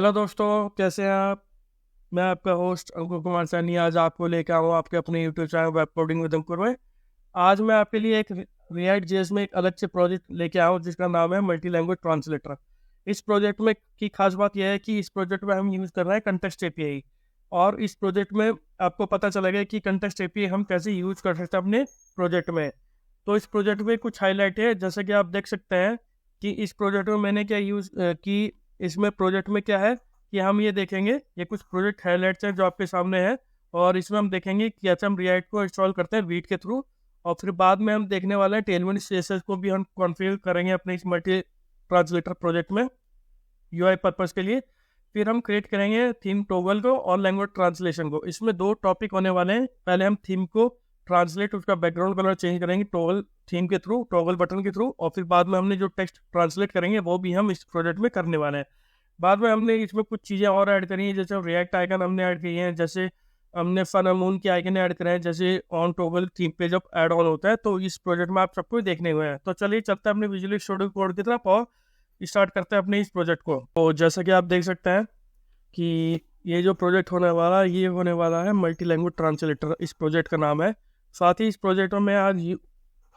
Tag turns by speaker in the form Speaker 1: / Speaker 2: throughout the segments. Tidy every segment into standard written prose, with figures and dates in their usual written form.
Speaker 1: Hello दोस्तों, कैसे हैं आप। मैं आपका होस्ट अंकुर कुमार सैनी आज आपको लेकर आऊँ आपके अपने YouTube channel web coding with Ankur में। आज मैं आपके लिए एक रिएक्ट जेएस में एक अलग से प्रोजेक्ट लेके आया हूँ जिसका नाम है मल्टी लैंग्वेज ट्रांसलेटर। इस प्रोजेक्ट में की खास बात यह है कि इस प्रोजेक्ट में हम यूज़ कर रहे हैं कंटेक्स्ट एपीआई। और इस प्रोजेक्ट में आपको पता चलेगा कि कंटेक्स्ट एपीआई हम कैसे यूज़ कर सकते हैं अपने प्रोजेक्ट में। तो इस प्रोजेक्ट में कुछ हाईलाइट है, जैसे कि आप देख सकते हैं कि इस प्रोजेक्ट में मैंने क्या यूज़ की। इसमें प्रोजेक्ट में क्या है कि हम ये देखेंगे, ये कुछ प्रोजेक्ट हाईलाइट्स हैं जो आपके सामने है। और इसमें हम देखेंगे कि कैसे हम रिएक्ट को इंस्टॉल करते हैं वीट के थ्रू। और फिर बाद में हम देखने वाले हैं टेलविंड सीएसएस को भी हम कॉन्फ़िगर करेंगे अपने इस मल्टी ट्रांसलेटर प्रोजेक्ट में यूआई पर्पस के लिए। फिर हम क्रिएट करेंगे थीम टॉगल को और लैंग्वेज ट्रांसलेशन को। इसमें दो टॉपिक होने वाले हैं। पहले हम थीम को ट्रांसलेट, उसका बैकग्राउंड कलर चेंज करेंगे टॉगल थीम के थ्रू, टॉगल बटन के थ्रू। और फिर बाद में हमने जो टेक्स्ट ट्रांसलेट करेंगे वो भी हम इस प्रोजेक्ट में करने वाले हैं। बाद में हमने इसमें कुछ चीज़ें और ऐड करी हैं, जैसे रिएक्ट आइकन हमने ऐड किए हैं, जैसे हमने फन अमून के आइकन ऐड करे हैं, जैसे ऑन टॉगल थीम पे जब ऐड ऑन होता है। तो इस प्रोजेक्ट में आप सबको देखने हुए हैं। तो चलिए चलते हैं अपने विजुअल स्टूडियो कोड की तरफ और स्टार्ट करते हैं अपने इस प्रोजेक्ट को। तो जैसा कि आप देख सकते हैं कि ये जो प्रोजेक्ट होने वाला है ये होने वाला है मल्टी लैंग्वेज ट्रांसलेटर, इस प्रोजेक्ट का नाम है। साथ ही इस प्रोजेक्ट में आज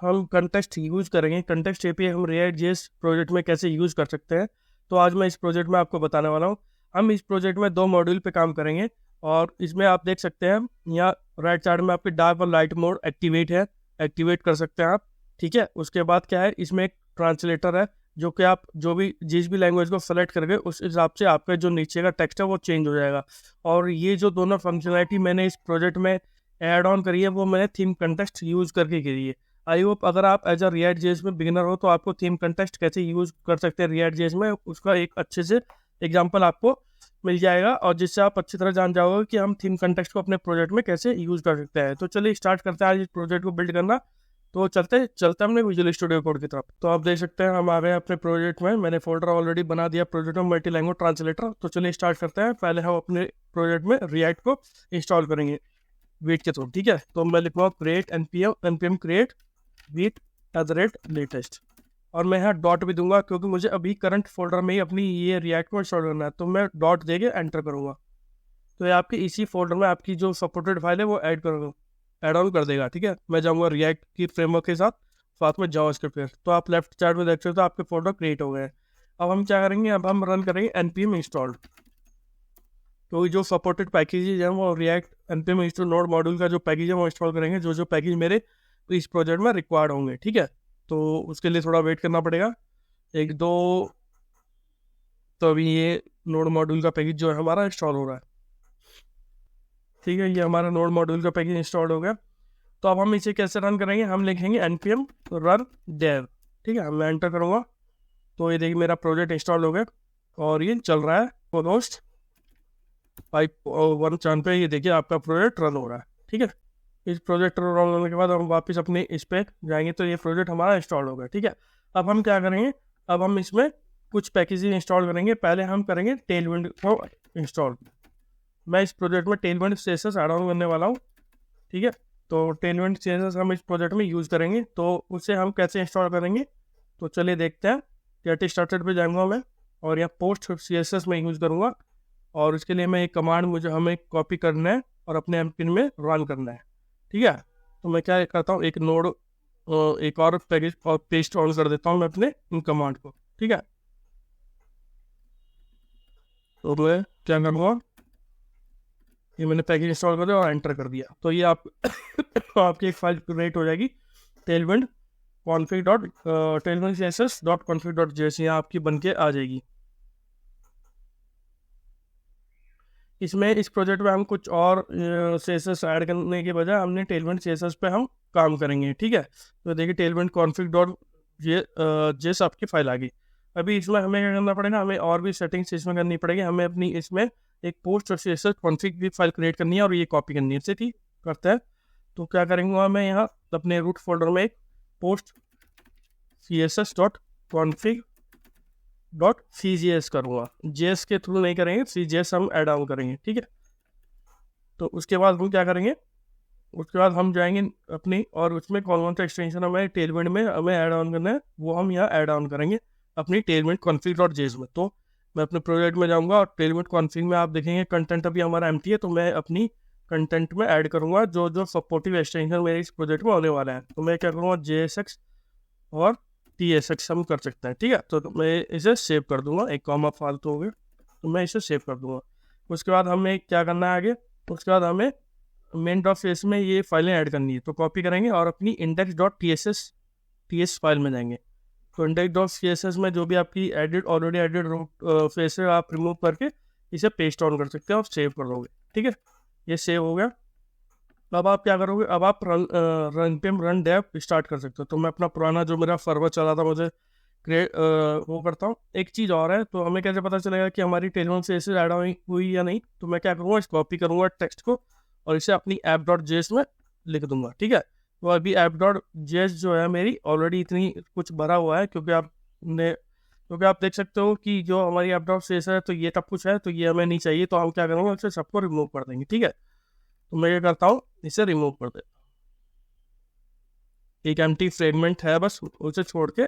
Speaker 1: हम कंटेक्स्ट यूज़ करेंगे। कंटेक्स्ट एपीआई हम रिएक्ट जेएस प्रोजेक्ट में कैसे यूज़ कर सकते हैं, तो आज मैं इस प्रोजेक्ट में आपको बताने वाला हूँ। हम इस प्रोजेक्ट में दो मॉड्यूल पे काम करेंगे और इसमें आप देख सकते हैं यहाँ राइट साइड में आपके डार्क और लाइट मोड एक्टिवेट है, एक्टिवेट कर सकते हैं आप। ठीक है, उसके बाद क्या है, इसमें एक ट्रांसलेटर है जो कि आप जो भी जिस भी लैंग्वेज को सेलेक्ट करेंगे उस हिसाब से आपका जो नीचे का टेक्स्ट है वो चेंज हो जाएगा। और ये जो दोनों फंक्शनैलिटी मैंने इस प्रोजेक्ट में ऐड ऑन करी है वो मैंने थीम कंटेक्स्ट यूज़ करके करी है। आई होप अगर आप एज अ रिएक्ट जेएस में बिगिनर हो तो आपको थीम कंटेक्स्ट कैसे यूज़ कर सकते हैं रिएक्ट जेएस में, उसका एक अच्छे से एग्जांपल आपको मिल जाएगा और जिससे आप अच्छी तरह जान जाओगे कि हम थीम कंटेक्स्ट को अपने प्रोजेक्ट में कैसे यूज़ कर सकते हैं। तो चलिए स्टार्ट करते हैं आज इस प्रोजेक्ट को बिल्ड करना। तो चलते हमने विजुअल स्टूडियो कोड की तरफ। तो आप देख सकते हैं हम आ गए अपने प्रोजेक्ट में। मैंने फोल्डर ऑलरेडी बना दिया प्रोजेक्ट में मल्टी लैंग्वेज ट्रांसलेटर। तो चलिए स्टार्ट करते हैं। पहले हम अपने प्रोजेक्ट में रिएक्ट को इंस्टॉल करेंगे वीट के थ्रू। ठीक है, तो मैं लिखूँगा create npm create wheat @latest और मैं यहाँ डॉट भी दूंगा क्योंकि मुझे अभी करंट फोल्डर में ही अपनी ये रिएक्ट को इंस्टॉल करना है। तो मैं डॉट देके एंटर करूँगा तो ये आपके इसी फोल्डर में आपकी जो सपोर्टेड फाइल है वो ऐड ऑन कर देगा। ठीक है, मैं जाऊँगा रिएक्ट की फ्रेमवर्क के साथ में जावास्क्रिप्ट पे। तो आप लेफ्ट साइड में देख सकते हो तो आपके फोल्डर क्रिएट हो गए। अब हम क्या करेंगे, अब हम रन करेंगे npm इंस्टॉल। तो जो सपोर्टेड पैकेजेज हैं वो react npm install node module का जो पैकेज है वो इंस्टॉल करेंगे, जो पैकेज मेरे इस प्रोजेक्ट में रिक्वायर्ड होंगे। ठीक है, तो उसके लिए थोड़ा वेट करना पड़ेगा एक दो। तो अभी ये नोड मॉड्यूल का पैकेज जो है हमारा इंस्टॉल हो रहा है। ठीक है, ये हमारा नोड मॉड्यूल का पैकेज इंस्टॉल हो गया। तो अब हम इसे कैसे रन करेंगे, हम लिखेंगे npm run dev। ठीक है, मैं एंटर करूँगा तो ये देखिए मेरा प्रोजेक्ट इंस्टॉल हो गया और ये चल रहा है ऑलमोस्ट 5.1 पे। ये देखिए आपका प्रोजेक्ट रन हो रहा है। ठीक है, इस प्रोजेक्ट रन होने के बाद हम वापस अपने इस पे जाएंगे तो ये प्रोजेक्ट हमारा इंस्टॉल हो गया। ठीक है, अब हम क्या करेंगे, अब हम इसमें कुछ पैकेजेस इंस्टॉल करेंगे। पहले हम करेंगे टेलविंड को इंस्टॉल। मैं इस प्रोजेक्ट में टेलविंड सीएसएस ऐड ऑन करने वाला हूँ। ठीक है, तो टेलविंड सीएसएस हम इस प्रोजेक्ट में यूज़ करेंगे। तो उसे हम कैसे इंस्टॉल करेंगे, तो चलिए देखते हैं। गेट स्टार्टेड पे जाऊँगा मैं और यहाँ पोस्ट सीएसएस में यूज़ करूँगा और इसके लिए मैं एक कमांड हमें कॉपी करना है और अपने एमपिन में रन करना है। ठीक है, तो मैं क्या करता हूँ, एक नोड एक और पैकेज और पेस्ट ऑन कर देता हूँ मैं अपने इन कमांड को। ठीक है, तो मैं क्या करूँगा, ये मैंने पैकेज इंस्टॉल कर दिया और एंटर कर दिया। तो ये आपकी एक फाइल क्रिएट हो जाएगी tailwind css.config.js, यहाँ आपकी बन के आ जाएगी। इसमें इस प्रोजेक्ट में हम कुछ और CSS ऐड करने के बजाय हमने टेलविंड CSS पे हम काम करेंगे। ठीक है, तो देखिए टेलविंड config.js आपकी फाइल आ गई। अभी इसमें हमें क्या करना पड़ेगा, हमें और भी सेटिंग्स इसमें करनी पड़ेगी। हमें अपनी इसमें एक पोस्ट और CSS config भी फाइल क्रिएट करनी है और ये कॉपी करनी है। इसे ठीक करते हैं, तो क्या करेंगे, मैं यहाँ अपने रूट फोल्डर में एक पोस्ट css.config.cjs करूँगा। जेएस के थ्रू नहीं करेंगे, CJS हम ऐड ऑन करेंगे। ठीक है, तो उसके बाद हम क्या करेंगे, उसके बाद हम जाएंगे अपनी और उसमें कौन सा एक्सटेंशन हमें टेलविंड में हमें ऐड ऑन करना है वो हम यहाँ ऐड ऑन करेंगे अपनी टेलविंड config.js में। तो मैं अपने प्रोजेक्ट में जाऊँगा और टेलमेट कॉन्फ़िग में आप देखेंगे कंटेंट अभी हमारा एम्प्टी है, तो मैं अपनी कंटेंट में ऐड करूँगा जो जो सपोर्टिव एक्सटेंशन मेरे इस प्रोजेक्ट में होने वाला है। तो मैं क्या करूँगा, JSX और TSX हम कर सकते हैं, ठीक है। तो मैं इसे सेव कर दूंगा, एक कॉमा फालतू हो गया, तो मैं इसे सेव कर दूंगा। उसके बाद हमें क्या करना है आगे, उसके बाद हमें मेन डॉट फेस में ये फाइलें ऐड करनी है, तो कॉपी करेंगे और अपनी इंडेक्स डॉट TS फाइल में जाएंगे। तो इंडेक्स डॉट CSS में जो भी आपकी ऑलरेडी एडिड फेस है आप रिमूव करके इसे पेस्ट ऑन कर सकते हैं और सेव कर दोगे, ठीक है। ये सेव हो गया। अब आप क्या करोगे, अब आप रन डेव स्टार्ट कर सकते हो। तो मैं अपना पुराना जो मेरा सर्वर चला था मुझे क्रिएट वो करता हूँ। एक चीज़ और है, तो हमें कैसे पता चलेगा कि हमारी टेलमेट से ऐसे ऐड हुई या नहीं। तो मैं क्या करूँगा, इस कॉपी करूँगा टेक्स्ट को और इसे अपनी app.js में लिख दूंगा, ठीक है। तो अभी app.js जो है मेरी ऑलरेडी इतनी कुछ भरा हुआ है, क्योंकि आप देख सकते हो कि जो हमारी app.js है तो ये सब कुछ है, तो ये हमें नहीं चाहिए। तो हम क्या करेंगे, इसे सबको रिमूव कर देंगे, ठीक है। तो मैं क्या करता हूँ, इसे रिमूव कर देता हूँ। एक एम्प्टी फ्रेगमेंट है बस, उसे छोड़ के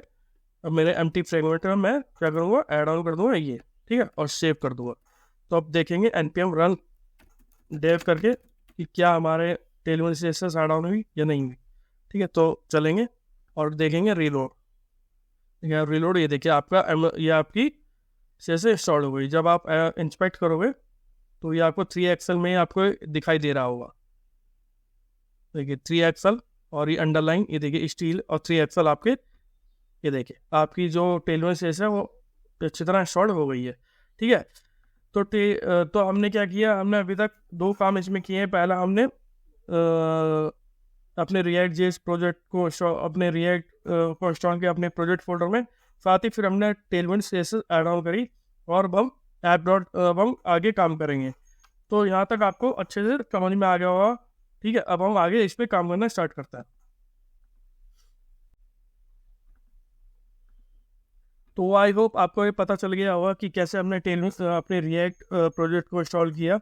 Speaker 1: अब मेरे एम्प्टी फ्रेगमेंट में मैं क्या करूँगा, ऐड ऑन कर दूंगा ये, ठीक है, और सेव कर दूंगा। तो अब देखेंगे npm रन डेव करके कि क्या हमारे टेलमेट से ऐड ऑन हुई या नहीं हुई, ठीक है। तो चलेंगे और देखेंगे रीलोड। रीलोड, ये देखिए आपका ये आपकी से इंस्टॉल हो गई। जब आप इंस्पेक्ट करोगे तो ये आपको 3XL में आपको दिखाई दे रहा होगा। देखिए 3XL और ये अंडरलाइन, ये देखिए स्टील और 3XL आपके, ये देखिए आपकी जो टेलमेट से है वो अच्छी तरह इंस्टॉल हो गई है, ठीक है। तो हमने क्या किया, हमने अभी तक दो काम इसमें किए हैं। पहला हमने अपने React.js प्रोजेक्ट को अपने React को इंस्टॉल किया अपने प्रोजेक्ट फोल्डर में, साथ ही फिर हमने टेलमेट CSS ऐड ऑन करी और अब हम आगे काम करेंगे। तो यहाँ तक आपको अच्छे से समझ में आ गया होगा, ठीक है। अब हम आगे इस पर काम करना स्टार्ट करते हैं। तो आई होप आपको ये पता चल गया होगा कि कैसे हमने टेलमेट अपने React प्रोजेक्ट को इंस्टॉल किया,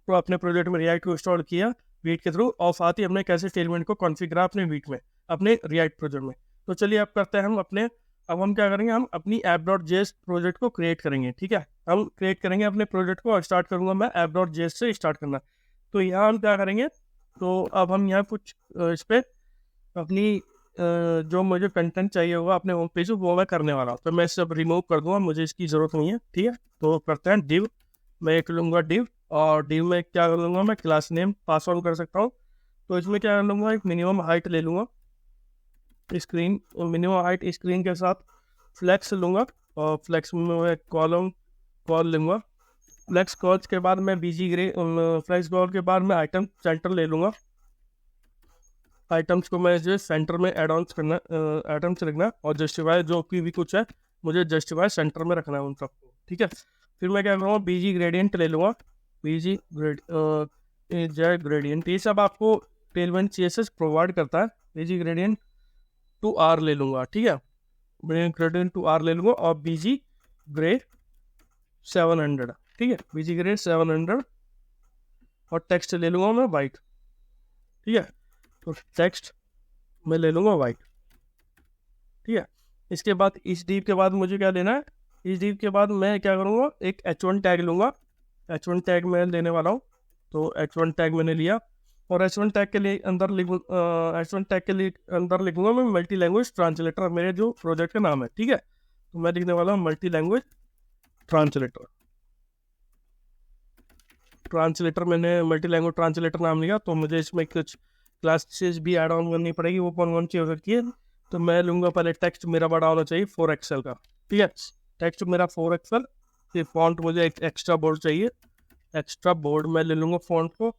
Speaker 1: अपने प्रोजेक्ट में React को इंस्टॉल किया वीट के थ्रू, और साथ ही हमने कैसे टेलमेट को कॉन्फ़िगर करा अपने वीट में, अपने React प्रोजेक्ट में। तो चलिए अब करते हैं अब हम क्या करेंगे, हम अपनी app.js प्रोजेक्ट को क्रिएट करेंगे, ठीक है। हम क्रिएट करेंगे अपने प्रोजेक्ट को और स्टार्ट करूँगा मैं app.js से स्टार्ट करना। तो यहाँ हम क्या करेंगे, तो अब हम यहाँ कुछ इस पर अपनी जो मुझे कंटेंट चाहिए होगा अपने होम पेज वो मैं करने वाला हूँ। तो मैं सब रिमूव कर दूंगा, मुझे इसकी ज़रूरत नहीं है, ठीक है। तो करते हैं डिव, मैं एक लूँगा डिव, और डिव में क्या कर लूँगा, मैं क्लास नेम पास ऑन कर सकता हूँ। तो इसमें क्या कर लूँगा, एक मिनिमम हाइट ले लूँगा, मिनिमम हाइट स्क्रीन के साथ फ्लैक्स लूँगा, और फ्लैक्स में मैं कॉल लूँगा। फ्लैक्स कॉल के बाद मैं फ्लैक्स कॉल के बाद मैं आइटम सेंटर ले लूँगा। आइटम्स को मैं जो सेंटर में एडॉन्स करना, आइटम्स रखना, और जस्टिफाई जो भी कुछ है मुझे जस्टिफाई सेंटर में रखना है उन सबको, ठीक है। फिर मैं क्या करूँगा, BG ग्रेडियंट ले लूँगा, ग्रेडियंट, ये सब आपको टेलमेट CSS प्रोवाइड करता है। BG ग्रेडियंट टू R ले लूँगा, ठीक है, ग्रेडियंट टू R ले लूँगा, और BG ग्रेड 700, ठीक है, BG ग्रेड 700, और टेक्स्ट ले लूँगा मैं वाइट, ठीक है। तो टेक्स्ट मैं ले लूँगा वाइट, ठीक है। इसके बाद इस डिव के बाद मुझे क्या लेना है, इस डिव के बाद मैं क्या करूँगा, एक H1 टैग लूँगा। H1 टैग मैं लेने वाला हूँ, तो H1 टैग मैंने लिया, और H1 टैग के लिए अंदर लिखूँगा मैं मल्टी लैंग्वेज ट्रांसलेटर, मेरे जो प्रोजेक्ट का नाम है, ठीक है। तो मैं लिखने वाला हूँ मल्टी लैंग्वेज ट्रांसलेटर। मैंने मल्टी लैंग्वेज ट्रांसलेटर नाम लिया, तो मुझे इसमें कुछ क्लासेस भी ऐड ऑन करनी पड़ेगी, वो कौन सी हो सकती है। तो मैं लूँगा पहले टेक्स्ट मेरा बड़ा होना चाहिए 4XL का, ठीक है। टेक्स्ट मेरा 4XL, फिर फॉन्ट मुझे एक एक्स्ट्रा बोर्ड चाहिए, एक्स्ट्रा बोर्ड मैं ले लूँगा फॉन्ट को।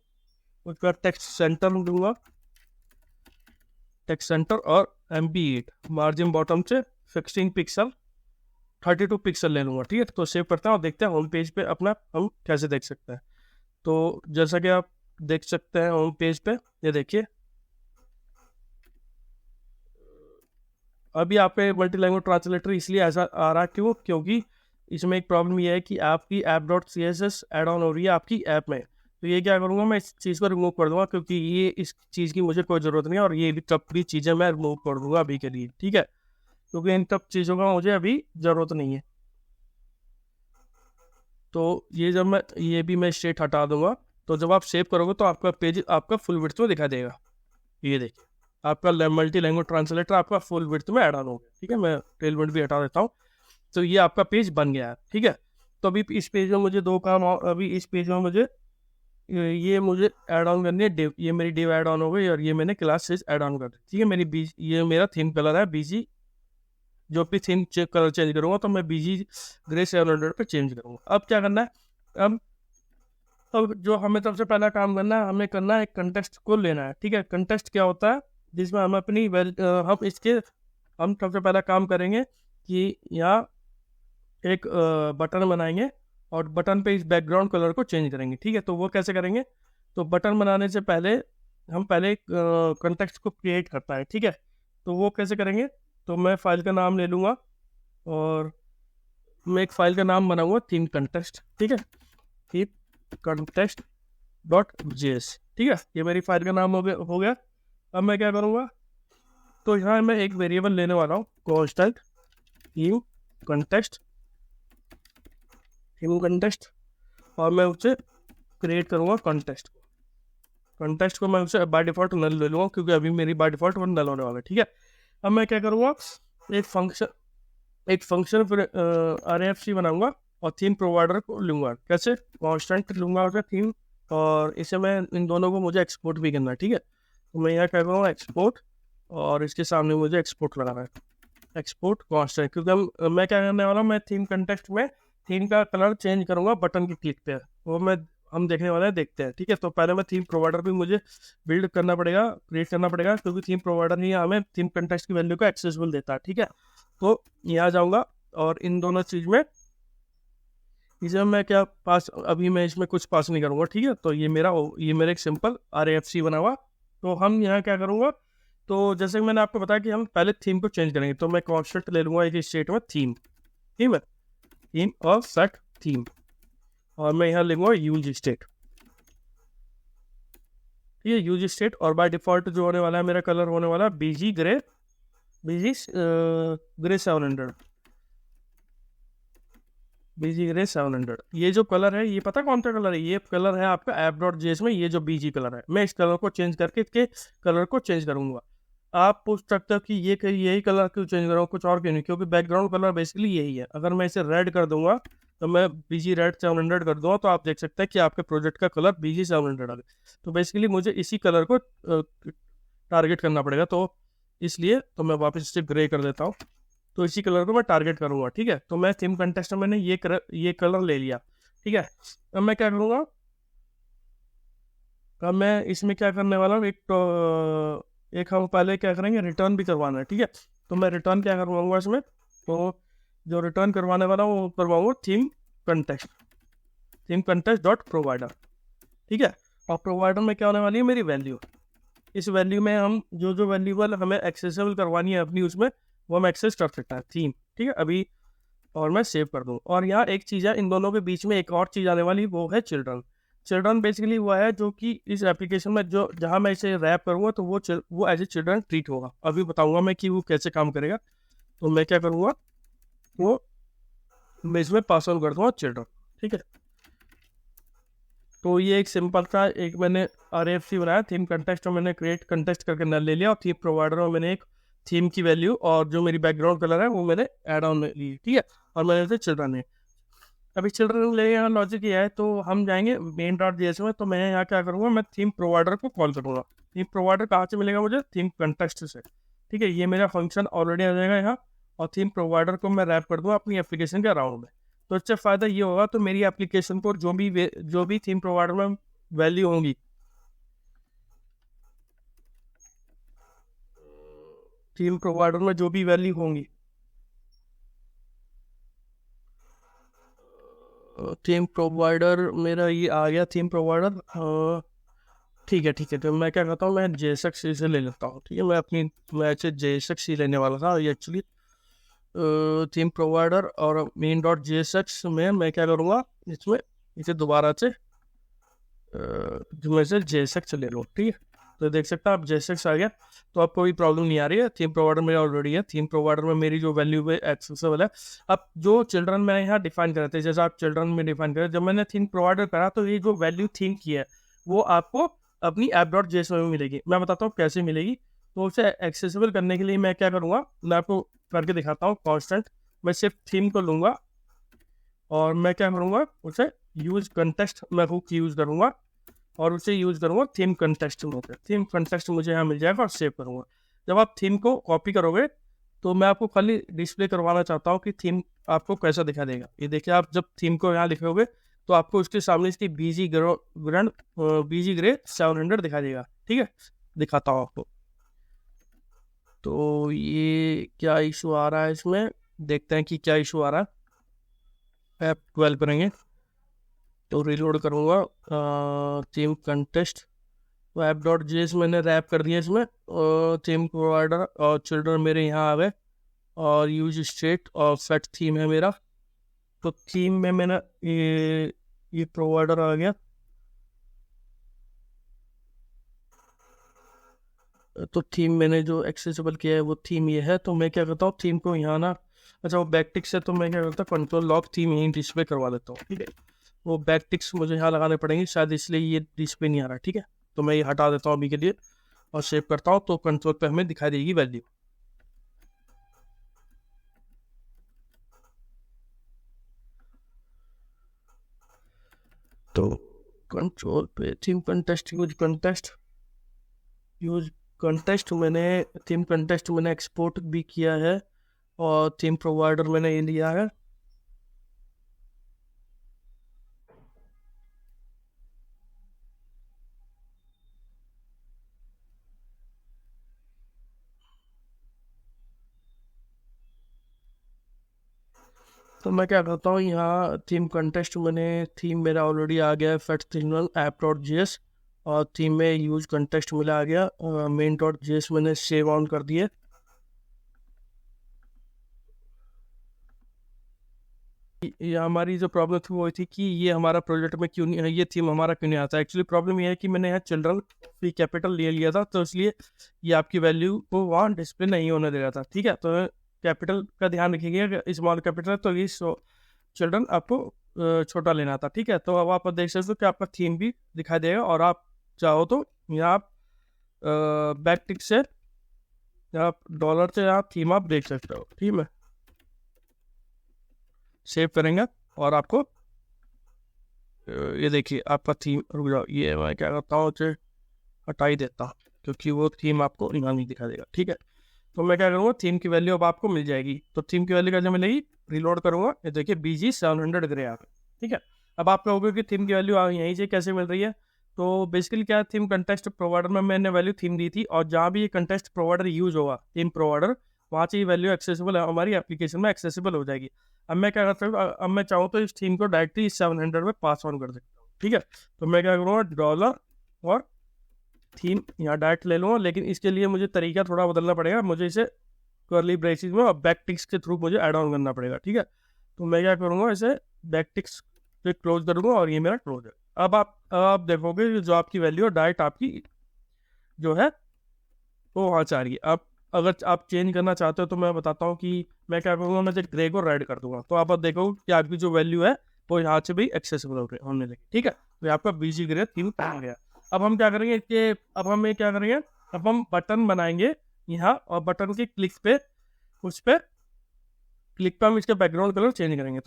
Speaker 1: उसके बाद टेक्स्ट सेंटर लूँगा, टेक्स्ट सेंटर, और MB8 मार्जिन बॉटम से 16 पिक्सल 32 पिक्सल ले लूँगा, ठीक है। तो सेव करता हूँ और देखते हैं होम पेज पे अपना हम कैसे देख सकते हैं। तो जैसा कि आप देख सकते हैं होम पेज पे, ये देखिए अभी आपके मल्टी लैंग्वेज ट्रांसलेटर इसलिए ऐसा आ रहा है क्योंकि इसमें एक प्रॉब्लम ये है कि आपकी app.css ऐड ऑन हो रही है आपकी ऐप में। तो ये क्या करूँगा, मैं इस चीज़ को रिमूव कर दूंगा, क्योंकि ये इस चीज़ की मुझे कोई ज़रूरत नहीं है, और ये भी सब भी चीज़ें मैं रिमूव कर दूंगा अभी के लिए, ठीक है, क्योंकि इन सब चीज़ों का मुझे अभी ज़रूरत नहीं है। तो ये जब मैं ये भी मैं स्टेट हटा दूंगा, तो जब आप सेव करोगे तो आपका पेज आपका फुल विड्थ में दिखा देगा। ये देखिए आपका मल्टी लैंग्वेज ट्रांसलेटर आपका फुल विड्थ में ऐड ऑन हो गया। ठीक है, मैं टेलमेंट भी हटा देता हूँ। तो ये आपका पेज बन गया है। ठीक है, तो अभी इस पेज में मुझे दो काम अभी इस पेज में मुझे ये मुझे ऐड ऑन करनी है डिव। ये मेरी डिव ऐड ऑन हो गई और ये मैंने क्लास साइज ऐड ऑन कर दी। ठीक है, मेरी बीज ये मेरा थीम कलर है बीजी। जो भी थीम कलर चेंज करूंगा तो मैं बीजी ग्रे 700 पे चेंज करूंगा। अब क्या करना है, अब जो हमें सबसे पहला काम करना है, हमें करना है एक कंटेस्ट को लेना है। ठीक है, कंटेस्ट क्या होता है, जिसमें हम अपनी हम सबसे पहला काम करेंगे कि यहाँ एक बटन बनाएंगे और बटन पे इस बैकग्राउंड कलर को चेंज करेंगे। ठीक है, तो वो कैसे करेंगे, तो बटन बनाने से पहले हम पहले कंटेक्स्ट को क्रिएट करता है। ठीक है, तो वो कैसे करेंगे, तो मैं फाइल का नाम ले लूँगा और मैं एक फाइल का नाम बनाऊंगा थीम कंटेस्ट। ठीक है, थीम कंटेस्ट .js। ठीक है, ये मेरी फाइल का नाम हो गया। अब मैं क्या करूँगा, तो यहाँ मैं एक वेरिएबल लेने वाला हूँ कॉन्स्टेंट थीम कंटेस्ट और मैं उसे क्रिएट करूँगा कंटेस्ट को मैं उसे बाय डिफ़ॉल्ट नल ले लूँगा, क्योंकि अभी मेरी बाय डिफ़ॉल्ट वो नल होने वाला है। ठीक है, अब मैं क्या करूँगा, एक फंक्शन फिर RFC बनाऊंगा और थीम प्रोवाइडर को लूँगा। कैसे, कॉन्स्टेंट लूँगा उसका थीम, और इसे मैं इन दोनों को मुझे एक्सपोर्ट भी करना है। ठीक है, तो मैं यहाँ क्या करूँगा एक्सपोर्ट, और इसके सामने मुझे एक्सपोर्ट लगाना है, एक्सपोर्ट कॉन्स्टेंट, क्योंकि मैं क्या करने वाला हूँ, मैं थीम कंटेक्स्ट में थीम का कलर चेंज करूँगा बटन की क्लिक पे, वो हम देखने वाले हैं, देखते हैं। ठीक है, तो पहले मैं थीम प्रोवाइडर भी मुझे बिल्ड करना पड़ेगा, क्रिएट करना पड़ेगा, क्योंकि थीम प्रोवाइडर ही हमें थीम कंटेक्स्ट की वैल्यू को एक्सेसिबल देता है। ठीक है, तो यहाँ जाऊँगा और इन दोनों चीज़ में इसे मैं क्या पास, अभी मैं इसमें कुछ पास नहीं करूँगा। ठीक है, तो ये मेरा एक सिंपल RFC बना हुआ। तो हम यहाँ क्या करूँगा, तो जैसे मैंने आपको बताया कि हम पहले थीम को चेंज करेंगे, तो मैं कॉन्स्टेंट ले लूँगा एक स्टेट में थीम और सेट थीम, और मैं यहाँ लूँगा यूज स्टेट। ठीक है, यूज स्टेट, और बाय डिफॉल्ट जो होने वाला है मेरा कलर होने वाला है बीजी ग्रे 700 बीजी ग्रे 700। ये जो कलर है, ये पता कौन सा कलर है, ये कलर है आपका app.js में, ये जो बीजी कलर है, मैं इस कलर को चेंज करके इसके कलर को चेंज करूंगा। आप पूछ सकते हो कि यही कलर क्यों चेंज करूँगा, कुछ और क्यों नहीं, क्योंकि बैकग्राउंड कलर बेसिकली यही है। अगर मैं इसे रेड कर दूंगा, तो मैं बीजी रेड 700 कर दूंगा, तो आप देख सकते हैं कि आपके प्रोजेक्ट का कलर बीजी 700 आ गया। तो बेसिकली मुझे इसी कलर को टारगेट करना पड़ेगा, तो इसलिए तो मैं वापस इसे ग्रे कर देता हूँ, तो इसी कलर को मैं टारगेट करूँगा। ठीक है, तो मैं थीम कंटेस्ट में मैंने ये कलर ले लिया। ठीक है, अब मैं क्या करूँगा, अब मैं इसमें क्या करने वाला हूँ, एक हम पहले क्या करेंगे, रिटर्न भी करवाना है। ठीक है, तो मैं रिटर्न क्या करवाऊँगा इसमें, तो जो रिटर्न करवाने वाला हूँ वो करवाऊँगा थीम कंटेस्ट .provider। ठीक है, और प्रोवाइडर में क्या होने वाली है मेरी वैल्यू। इस वैल्यू में हम जो वैल्यूबल हमें एक्सेसिबल करवानी है अपनी, उसमें वो हम एक्सेस कर सकते हैं थीम। ठीक है, अभी और मैं सेव कर दूँ। और यहाँ एक चीज़ है, इन दोनों के बीच में एक और चीज़ आने वाली, वो है चिल्ड्रन बेसिकली वो है जो कि इस एप्लीकेशन में जो जहाँ मैं इसे रैप करूँगा, तो वो एज ए चिल्ड्रन ट्रीट होगा। अभी बताऊँगा मैं कि वो कैसे काम करेगा। तो मैं क्या करूँगा, वो मैं इसमें पास ऑन कर दूँगा चिल्ड्रन। ठीक है, तो ये एक सिंपल सा एक मैंने RFC बनाया थीम कंटेस्ट में, मैंने क्रिएट कंटेस्ट करके नल ले लिया, और थीम प्रोवाइडर में मैंने एक थीम की वैल्यू और जो मेरी बैकग्राउंड कलर है वो मैंने ऐड ऑन में ली। ठीक है, और मैंने इसे चिल्ड्रन है, अभी चिल्ड्रन ले यहाँ लॉजिक ये है, तो हम जाएंगे main.js में। तो मैं यहाँ क्या करूँगा, मैं थीम प्रोवाइडर को कॉल करूँगा। थीम प्रोवाइडर कहाँ से मिलेगा मुझे, थीम कंटेस्ट से। ठीक है, ये मेरा फंक्शन ऑलरेडी आ जाएगा यहाँ, और थीम प्रोवाइडर को मैं रैप कर दूँगा अपनी एप्लीकेशन के अराउंड में। तो इससे फ़ायदा ये होगा, तो मेरी एप्लीकेशन को जो भी थीम प्रोवाइडर में वैल्यू होंगी, थीम प्रोवाइडर में जो भी वैल्यू होंगी, थीम प्रोवाइडर मेरा ये आ गया थीम प्रोवाइडर। ठीक है, तो मैं क्या करता हूँ, मैं JSX से ले लेता हूँ। ठीक है, मैं अच्छे JSX लेने वाला था ये एक्चुअली, थीम प्रोवाइडर और main.jsx में मैं क्या करूँगा, इसमें इसे दोबारा से जो मैं से JSX ले लूँ। ठीक है, तो देख सकते हैं आप JSX आ गया, तो आपको कोई प्रॉब्लम नहीं आ रही है। थीम प्रोवाइडर मेरा ऑलरेडी है, थीम प्रोवाइडर में मेरी जो वैल्यू है एक्सेसिबल है। अब जो चिल्ड्रन मैंने यहाँ डिफाइन करे थे, जैसे आप चिल्ड्रन में डिफाइन करें, जब मैंने थीम प्रोवाइडर करा तो ये जो वैल्यू थीम की है वो आपको अपनी app.js में मिलेगी। मैं बताता हूँ कैसे मिलेगी। तो उसे एक्सेसिबल करने के लिए मैं क्या करूँगा, मैं आपको करके दिखाता हूँ। कॉन्स्टेंट मैं सिर्फ थीम को लूँगा और मैं क्या करूँगा, उसे यूज कंटेस्ट मैं हुक यूज़ करूँगा और उसे यूज़ करूँगा थीम कंटेस्ट में। थीम कंटेस्ट मुझे यहाँ मिल जाएगा और सेव करूँगा। जब आप थीम को कॉपी करोगे तो मैं आपको खाली डिस्प्ले करवाना चाहता हूँ कि थीम आपको कैसा दिखा देगा। ये देखिए, आप जब थीम को यहाँ लिखोगे तो आपको उसके सामने इसकी बीजी ग्रे 700 दिखा देगा। ठीक है, दिखाता हूँ आपको। तो ये क्या इशू आ रहा है इसमें, देखते हैं कि क्या इशू आ रहा है। ऐप 12 करेंगे तो रिलोड करूँगा थीम कंटेस्ट। तो app.js मैंने रैप कर दिया इसमें, और थीम प्रोवाइडर और चिल्ड्रन मेरे यहाँ आ गए और यूज स्टेट और सेट थीम है मेरा। तो थीम में मैंने ये प्रोवाइडर आ गया। तो थीम मैंने जो एक्सेसिबल किया है वो थीम ये है। तो मैं क्या करता हूँ, थीम को यहाँ ना, अच्छा वो बैकटिक्स है तो मैं क्या करता हूँ, कंट्रोल लॉक थीम यहीं डिस्प्ले करवा देता हूँ। ठीक है, वो बैकटिक्स मुझे यहाँ लगाने पड़ेंगे शायद, इसलिए ये डिस्प्ले नहीं आ रहा। ठीक है, तो मैं ये हटा देता हूँ अभी के लिए और सेव करता हूँ। तो कंट्रोल पे हमें दिखाई देगी वैल्यू। तो कंट्रोल पे थीम कंटेस्ट यूज कंटेस्ट मैंने थीम कंटेस्ट मैंने एक्सपोर्ट भी किया है और थीम प्रोवाइडर मैंने ये लिया है। तो मैं क्या करता हूँ, यहाँ थीम कंटेस्ट मैंने थीम मेरा ऑलरेडी आ गया है, फेट सिग्नल app.js, और थीम में यूज कंटेस्ट मिला आ गया, main.js मैंने सेव ऑन कर दिए। ये हमारी जो प्रॉब्लम थी वो थी कि ये हमारा प्रोजेक्ट में क्यों नहीं है, ये थीम हमारा क्यों नहीं आता। एक्चुअली प्रॉब्लम ये है कि मैंने यहाँ चिल्ड्रन फ्री कैपिटल ले लिया था, तो इसलिए ये आपकी वैल्यू को वहाँ डिस्प्ले नहीं होने दे रहा था। ठीक है, तो कैपिटल का ध्यान रखिएगा, अगर स्मॉल कैपिटल है तो ये चिल्ड्रन आपको छोटा लेना था। ठीक है, तो अब आप देख सकते हो कि आपका थीम भी दिखाई देगा, और आप चाहो तो यहाँ आप बैक टिक से आप डॉलर से आप थीम आप देख सकते हो। ठीक है, सेव करेंगे और आपको ये देखिए आपका थीम, रुक जाओ, ये मैं क्या करता हूँ, उसे हटा ही देता हूँ क्योंकि वो थीम आपको यहाँ नहीं दिखा देगा। ठीक है, तो मैं क्या करूँगा, थीम की वैल्यू अब आपको मिल जाएगी। तो थीम की वैल्यू कैसे मिलेगी, रिलोड करूँगा, ये देखिए BG 700 ग्रे आ गया। ठीक है, अब आप कहोगे कि थीम की वैल्यू यहीं से कैसे मिल रही है। तो बेसिकली क्या, थीम कंटेस्ट प्रोवाइडर में मैंने वैल्यू थीम दी थी, और जहाँ भी ये कंटेस्ट प्रोवाइडर यूज होगा थीम प्रोवाइडर, वहाँ से ये वैल्यू एक्सेसिबल हमारी एप्लीकेशन में एक्सेसिबल हो जाएगी। अब मैं क्या करता हूँ, अब मैं चाहूँ तो इस थीम को डायरेक्टली 700 में पास ऑन कर सकता हूँ। ठीक है, तो मैं क्या करूँगा, डॉलर और थीम यहाँ डायरेक्ट ले लूँगा, लेकिन इसके लिए मुझे तरीका थोड़ा बदलना पड़ेगा, मुझे इसे कर्ली ब्रेसिस में और बैक टिक्स के थ्रू मुझे ऐड ऑन करना पड़ेगा। ठीक है, तो मैं क्या करूँगा, इसे बैक टिक्स पे क्लोज करूँगा और ये मेरा क्लोज है। अब आप देखोगे जो आपकी वैल्यू है डायरेक्ट आपकी जो है वो वहाँ से आ रही है। अब अगर आप चेंज करना चाहते हो तो मैं बताता हूँ कि मैं क्या करूँगा, मैं ग्रे को रेड कर दूंगा, तो आप देखो कि आपकी जो वैल्यू है वो यहाँ से भी एक्सेसिबल होने लगी। ठीक है, तो आपका BG ग्रे थीम आ गया। अब हम क्या करेंगे कि अब हम बटन बनाएंगे यहाँ, और बटन के क्लिक पे हम इसका बैकग्राउंड कलर चेंज करेंगे।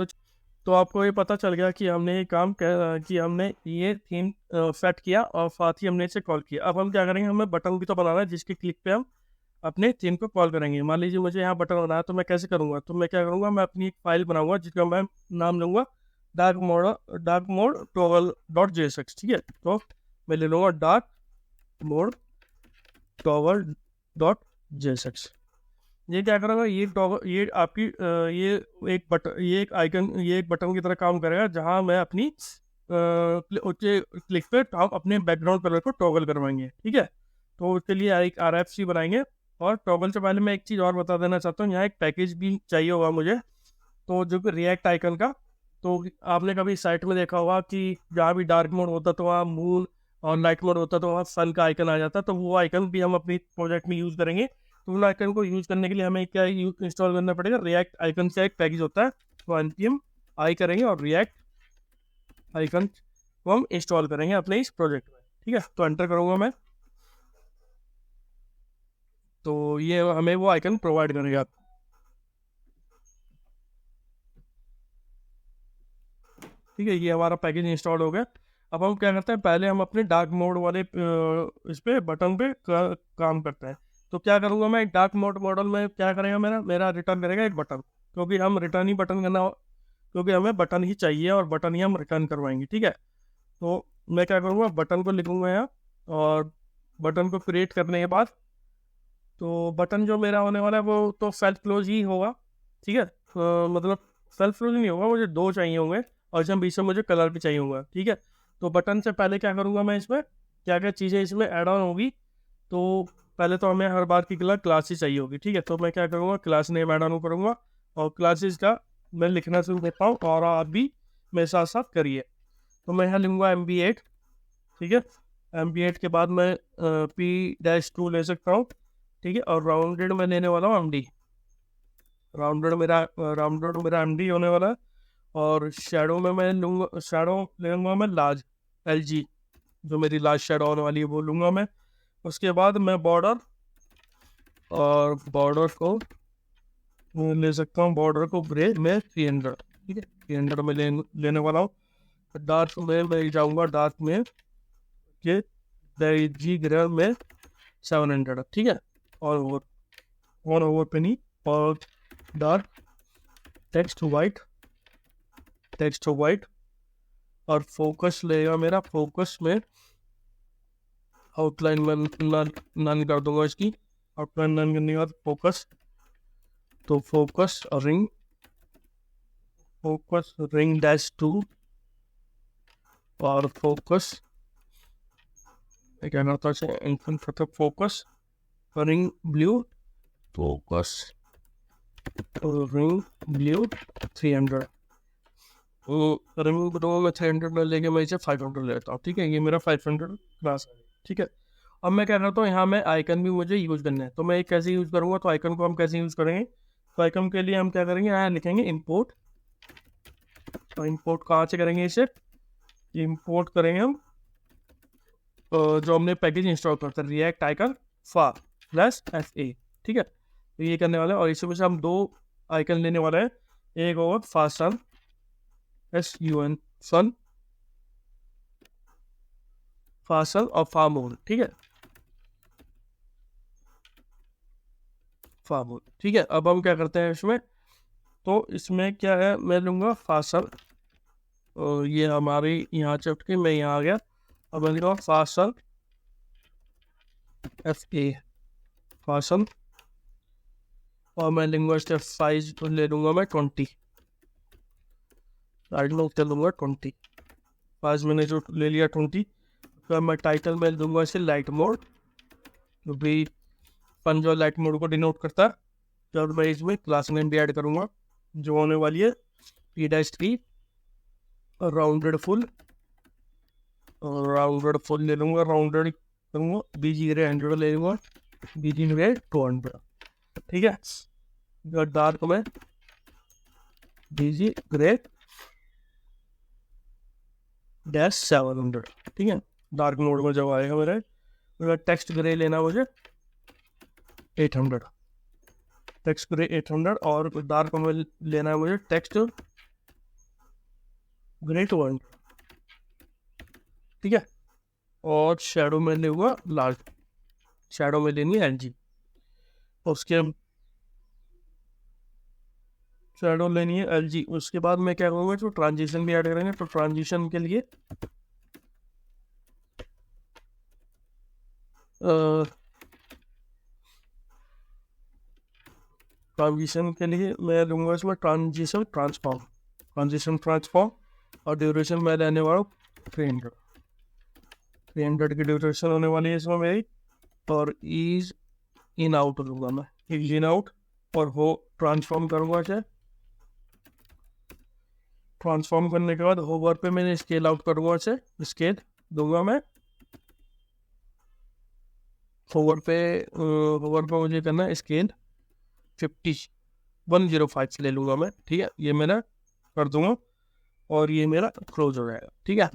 Speaker 1: तो आपको ये पता चल गया कि हमने ये काम कि हमने ये थीम सेट किया और साथ ही हमने इसे कॉल किया। अब हम क्या करेंगे, हमें बटन भी तो बनाना है जिसके क्लिक पे हम अपने थीम को कॉल करेंगे। मान लीजिए मुझे यहाँ बटन बनाना है, तो मैं कैसे करूँगा, तो मैं क्या करूँगा, मैं अपनी एक फाइल बनाऊंगा जिसका मैं नाम लूँगा डार्क मोड toggle.jsx। ठीक है, तो मैं ले लूँगा डार्क मोड toggle.jsx। ये क्या करेगा, ये आपकी ये एक आइकन, ये एक बटन की तरह काम करेगा, जहां मैं अपनी क्लिक पे हम अपने बैकग्राउंड कलर को टॉगल करवाएंगे। ठीक है, तो उसके लिए एक RFC बनाएंगे। और टॉगल से पहले मैं एक चीज़ और बता देना चाहता हूँ, यहाँ एक पैकेज भी चाहिए होगा मुझे, तो जो कि रिएक्ट आइकन का। तो आपने कभी साइट में देखा होगा कि जहाँ भी डार्क मोड होता तो वहाँ मून और नाइट मोड होता तो वहाँ सन का आइकन आ जाता, तो वो आइकन भी हम अपनी प्रोजेक्ट में यूज़ करेंगे। तो उन आइकन को यूज़ करने के लिए हमें क्या इंस्टॉल करना पड़ेगा, रिएक्ट आइकन से एक पैकेज होता है, तो npm आई करेंगे और रिएक्ट आइकन को हम इंस्टॉल करेंगे अपने इस प्रोजेक्ट में। ठीक है, तो एंटर करूँगा मैं, तो ये हमें वो आइकन प्रोवाइड करेगा। ठीक है, ये हमारा पैकेज इंस्टॉल हो गया। अब हम क्या करते हैं, पहले हम अपने डार्क मोड वाले इस पे बटन पे काम करते हैं। तो क्या करूँगा मैं, डार्क मोड मॉडल में क्या करेगा, मेरा रिटर्न करेगा एक बटन, क्योंकि हम रिटर्न ही बटन करना, क्योंकि हमें बटन ही चाहिए और बटन ही हम रिटर्न करवाएंगे। ठीक है, तो मैं क्या करूँगा, बटन को लिखूँगा यहाँ, और बटन को क्रिएट करने के बाद तो बटन जो मेरा होने वाला है वो तो सेल्फ क्लोज ही होगा। ठीक है, मतलब सेल्फ क्लोज नहीं होगा, मुझे दो चाहिए होंगे, और इसमें बीच में मुझे कलर भी चाहिए होगा। ठीक है, तो बटन से पहले क्या करूँगा मैं, इसमें क्या क्या चीज़ें इसमें ऐड ऑन होगी। तो पहले तो हमें हर बार की क्लासेस चाहिए होगी। ठीक है, तो मैं क्या करूँगा, क्लास नेम ऐड ऑन करूँगा, और क्लासेस का मैं लिखना शुरू करता हूँ, और आप भी मेरे साथ साथ करिए। तो मैं यहाँ लूँगा MB8। ठीक है, MB8 के बाद मैं P-2 ले सकता हूँ। ठीक है, और राउंडेड में लेने वाला हूँ MD, राउंडेड मेरा MD होने वाला है। और शेडो में मैं लूँगा, शेडो लूँगा मैं लार्ज LG, जो मेरी लार्ज शेडो होने वाली है वो लूँगा मैं। उसके बाद मैं बॉर्डर, और बॉर्डर को ले सकता हूँ, बॉर्डर को ग्रे में 300। ठीक है, 300 में लेने वाला हूँ। डार्क में मैं जाऊँगा, डार्क में ये जी ग्रे में 700। ठीक है, और ओवर पे नहीं, और डार्क टेक्स्ट वाइट, और फोकस लेगा मेरा, फोकस में आउटलाइन में नन कर दूंगा इसकी, आउटलाइन नन करने के बाद फोकस, तो फोकस रिंग -2, और फोकस क्या करता है, focus ring blue, focus ring blue 300। Ring blue में 300 लेके मैं इसे 500 लेता हूँ। ठीक है, ये मेरा 500 क्लास है। ठीक है, अब मैं क्या करता हूँ, यहाँ में आइकन भी मुझे यूज़ करना है, तो मैं कैसे यूज़ करूँगा, तो आइकन को हम कैसे यूज़ करेंगे, तो आइकन के लिए हम क्या करेंगे, यहाँ लिखेंगे इंपोर्ट। तो इंपोर्ट कहाँ से करेंगे, इसे इंपोर्ट करेंगे हम जो हमने पैकेज इंस्टॉल करता है, रिएक्ट आइकन फा +FA। ठीक है, तो ये करने वाले हैं, और इसमें से हम दो आइकन लेने वाले हैं, एक होगा फासन SUN सन, फासन और फामोन। ठीक है, फामोन। ठीक है, अब हम क्या करते हैं इसमें, तो इसमें क्या है, मैं लूँगा फासन, और ये हमारी यहाँ चट के मैं यहाँ आ गया। अब मैं लूँगा फासन FA, फासन, और मैं लूँगा स्टेप साइज ले लूँगा मैं 20, राइट में लूँगा 20, फाइज मैंने जो ले लिया 20। तो मैं टाइटल में दूंगा इसे लाइट मोड, क्योंकि फन जो लाइट मोड को डिनोट करता है। जब मैं इसमें क्लास नेम भी ऐड करूँगा, जो होने वाली है P-3 राउंडेड फुल ले लूँगा, राउंडेड करूँगा, BG ग्रे 100 ले लूँगा, BG ग्रे 200। ठीक है, डार्क में BG ग्रे -700। ठीक है, डार्क मोड में जब आएगा मेरा टेक्स्ट ग्रे लेना मुझे 800, टेक्स्ट ग्रे 800, और डार्क में लेना है मुझे टेक्स्ट ग्रे 200। ठीक है, और शेडो में लूँगा लार्ज, शेडो में लेनी है LG, उसके शेडो लेनी है LG। उसके बाद मैं क्या करूँगा, जो ट्रांजिशन भी ऐड करेंगे, तो ट्रांजिशन के लिए मैं लूँगा इसमें ट्रांजिशन ट्रांसफॉर्म, और ड्यूरेशन मैं लेने वाला हूँ 300 की ड्यूरेशन होने वाली है इसमें मेरी। और ईज इन आउट लूँगा मैं, ईज इन आउट, और वो ट्रांसफॉर्म करूँगा इसे। ट्रांसफॉर्म करने के बाद होवर पे मैंने स्केल आउट करूँगा इसे, स्केल दूंगा मैं होवर पे मुझे करना है स्केल 105 ले लूँगा मैं, ठीक है। ये मैंने कर दूंगा और ये मेरा क्लोज हो जाएगा, ठीक है।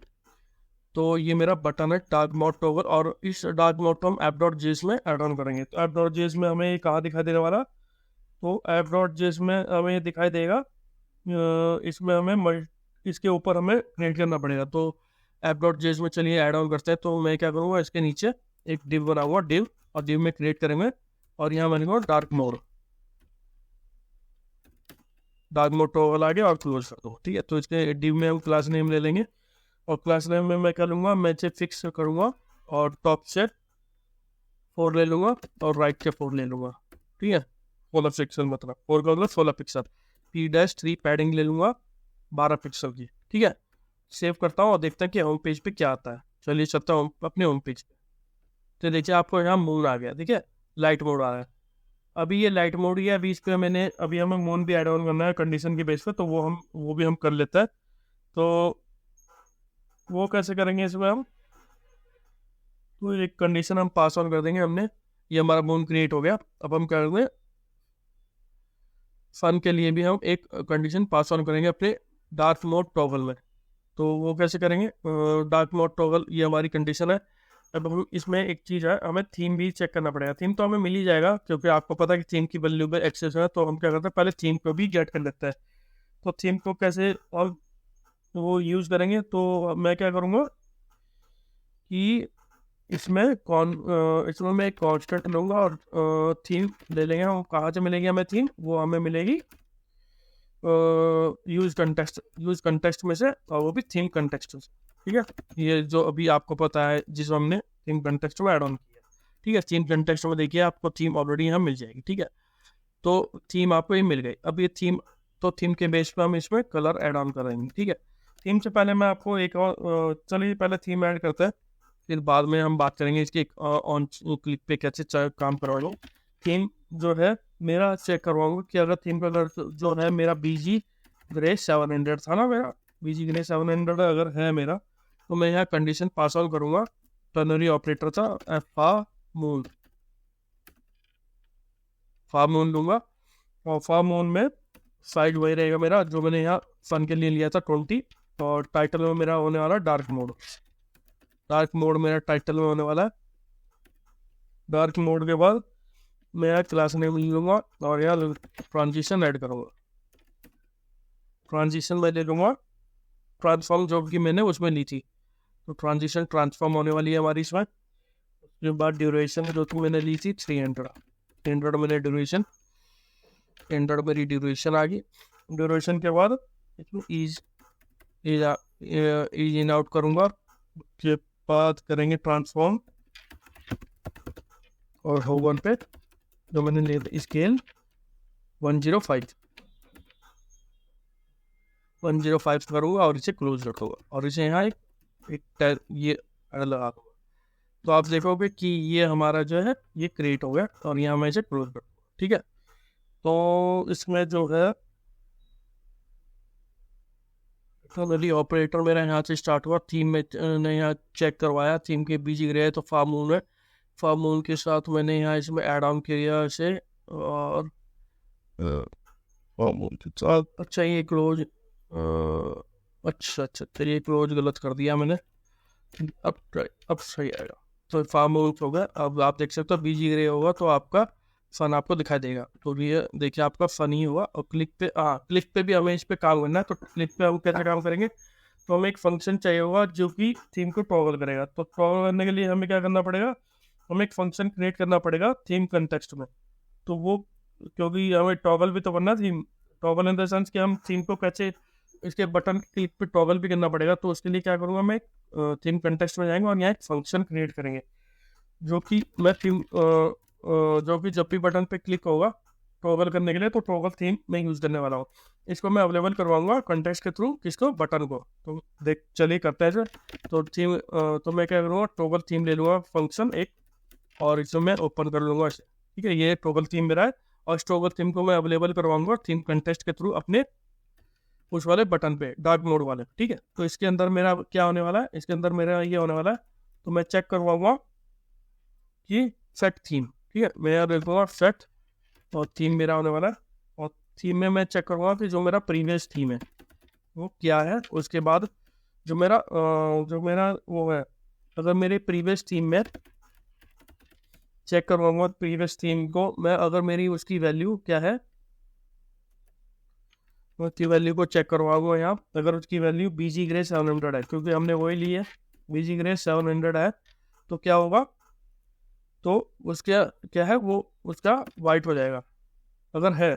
Speaker 1: तो ये मेरा बटन है डार्क मोड टॉगल, और इस डार्क मोड को हम app.js में ऐड ऑन करेंगे। तो app.js में हमें ये कहाँ दिखाई देने वाला, तो app.js में हमें ये दिखाई देगा, इसमें हमें इसके ऊपर हमें क्रिएट करना पड़ेगा। तो app.js में चलिए ऐड ऑन करते हैं। तो मैं क्या करूँगा, इसके नीचे एक डिव बनाऊंगा, डिव, और डिव में क्रिएट करेंगे, और यहाँ मैंने डार्क मोड टॉगल आ गया और क्लोज कर दो, ठीक है। तो इसके डिव में हम क्लास नेम ले लेंगे, और क्लास नेम में मैं क्या लूँगा, मैं से फिक्स करूँगा, और टॉप से 4 ले लूँगा और राइट से 4 ले लूँगा, ठीक है। 16 पिक्सल, मतलब 4 का मतलब 16 पिक्सल। P-3 पैडिंग ले लूँगा 12 पिक्सल की, ठीक है। सेव करता हूँ और देखते हैं कि होम पेज पे क्या आता है। चलिए चलता हूँ अपने होम पेज पे। तो देखिए आपको यहाँ मून आ गया, देखिए लाइट मोड आ रहा है। अभी ये लाइट मोड ही है, अभी इस पर अभी हमें मून भी ऐड ऑन करना है कंडीशन के बेस पे, तो वो भी हम कर लेते हैं। तो वो कैसे करेंगे इसमें हम, तो एक कंडीशन हम पास ऑन कर देंगे हमने, ये हमारा मून क्रिएट हो गया। अब हम कर देंगे सन के लिए भी हम एक कंडीशन पास ऑन करेंगे अपने डार्क मोड टॉगल में। तो वो कैसे करेंगे, डार्क मोड टॉगल ये हमारी कंडीशन है। अब हम इसमें एक चीज़ है, हमें थीम भी चेक करना पड़ेगा। थीम तो हमें मिल ही जाएगा, क्योंकि आपको पता है कि थीम की वैल्यूएबल एक्सेस है। तो हम क्या करते हैं, पहले थीम को भी गेट कर लेते हैं। तो थीम को कैसे और वो यूज़ करेंगे, तो मैं क्या करूँगा कि इसमें मैं एक कॉन्स्टेंट लूँगा और थीम ले लेंगे हम। कहाँ से मिलेगी हमें थीम, वो हमें मिलेगी यूज कंटेक्स्ट में से, और वो भी थीम कंटेक्स्ट से, ठीक है। ये जो अभी आपको पता है जिसको हमने थीम कंटेक्स्ट में ऐड ऑन किया, ठीक है। थीम कंटेक्स्ट में देखिए आपको थीम ऑलरेडी यहाँ मिल जाएगी, ठीक है। तो थीम आपको ये मिल गई। अब ये थीम, तो थीम के बेस पे हम इसमें कलर ऐड ऑन करेंगे, ठीक है। थीम से पहले मैं आपको एक और चलिए पहले थीम ऐड करते हैं, फिर बाद में हम बात करेंगे इसकी ऑन क्लिक पे कैसे काम करवाएंगे। थीम जो है मेरा चेक करवाऊंगा कि अगर थीम का कलर जो है मेरा BG ग्रे 700 था ना, मेरा BG ग्रे 700 अगर है मेरा, तो मैं यहाँ कंडीशन पास ऑन करूँगा। टर्नरी ऑपरेटर था फा मून लूँगा, और फा मून में साइड वही रहेगा मेरा जो मैंने यहाँ सन के लिए लिया था 20, और टाइटल में मेरा होने वाला डार्क मोड मेरा टाइटल में होने वाला है। डार्क मोड के बाद मैं यहाँ क्लास नेम लूँगा और यहाँ ट्रांजिशन ऐड करूँगा। ट्रांजिशन मैं ले लूँगा ट्रांसफॉर्म जो कि मैंने उसमें ली थी, तो ट्रांजिशन ट्रांसफॉर्म होने वाली है हमारी इसमें। उसके बाद ड्यूरेशन जो कि मैंने ली थी 300 मैंने ड्यूरेशन मेरी ड्यूरेशन आ गई। ड्यूरेशन के बाद इसमें ईज इन आउट करूँगा। उसके बाद करेंगे ट्रांसफॉर्म, और होवन पे जो मैंने लिया स्केल 105 करूँगा और इसे क्लोज रखूँगा, और इसे यहाँ एक ये लगा दूँगा। तो आप देखोगे कि ये हमारा जो है ये क्रिएट हो गया, और यहाँ मैं इसे क्लोज कर दूँगा, ठीक है। तो इसमें जो है टर्नरी ऑपरेटर मेरा यहाँ से स्टार्ट हुआ। थीम में ने यहाँ चेक करवाया, थीम के BG ग्रे तो फार्मून है, फार्मून के साथ मैंने यहाँ इसमें ऐड ऑन किया इसे, और फार्मून के साथ अच्छा ये क्लोज अच्छा तेरी ये क्लोज गलत कर दिया मैंने। अब सही आएगा। तो फार्मून हो गया। अब आप देख सकते हो BG ग्रे होगा तो आपका सन आपको दिखाई देगा। तो ये देखिए आपका सन ही हुआ। और क्लिक पे भी हमें इस पे काम करना है। तो क्लिक पे हम कैसे काम करेंगे, तो हमें एक फंक्शन चाहिए होगा जो कि थीम को टॉगल करेगा। तो टॉगल करने के लिए हमें क्या करना पड़ेगा, हमें एक फंक्शन क्रिएट करना पड़ेगा थीम कंटेक्स्ट में। तो वो क्योंकि हमें टॉगल भी तो करना, theme toggle in the sense कि हम थीम को कैसे इसके बटन क्लिक पे टॉगल भी करना पड़ेगा। तो उसके लिए क्या करूँगा, मैं थीम कंटेक्स्ट में जाएंगे और यहाँ एक फंक्शन क्रिएट करेंगे जो कि मैं थीम जो कि जब भी बटन पे क्लिक होगा टॉगल करने के लिए, तो टॉगल थीम मैं यूज़ करने वाला हूँ। इसको मैं अवेलेबल करवाऊंगा कंटेक्स्ट के थ्रू, किसको, बटन को। तो देख चलिए करते हैं सर। तो थीम तो मैं क्या करूँगा, टॉगल थीम ले लूँगा फंक्शन एक, और इसको मैं ओपन कर लूँगा इसे, ठीक है। ये टॉगल थीम मेरा है, और इस टॉगल थीम को मैं अवेलेबल करवाऊंगा थीम कंटेक्स्ट के थ्रू अपने उस वाले बटन पे, डार्क मोड वाले, ठीक है। तो इसके अंदर मेरा क्या होने वाला है, इसके अंदर मेरा ये होने वाला है। तो मैं चेक करवाऊंगा कि सेट थीम, ठीक है। मैं यहाँ देखूँगा सेट और थीम मेरा होने वाला है, और थीम में मैं चेक करूँगा कि जो मेरा प्रीवियस थीम है वो क्या है। उसके बाद जो मेरा वो है, अगर मेरे प्रीवियस थीम में चेक करूँगा प्रीवियस थीम को मैं, अगर मेरी उसकी वैल्यू क्या है, उसकी वैल्यू को चेक करवाऊंगा यहाँ। अगर उसकी वैल्यू BG ग्रे 700 है, क्योंकि हमने वही ली है, BG ग्रे 700 है, तो क्या होगा, तो उसका क्या है, वो उसका वाइट हो जाएगा। अगर है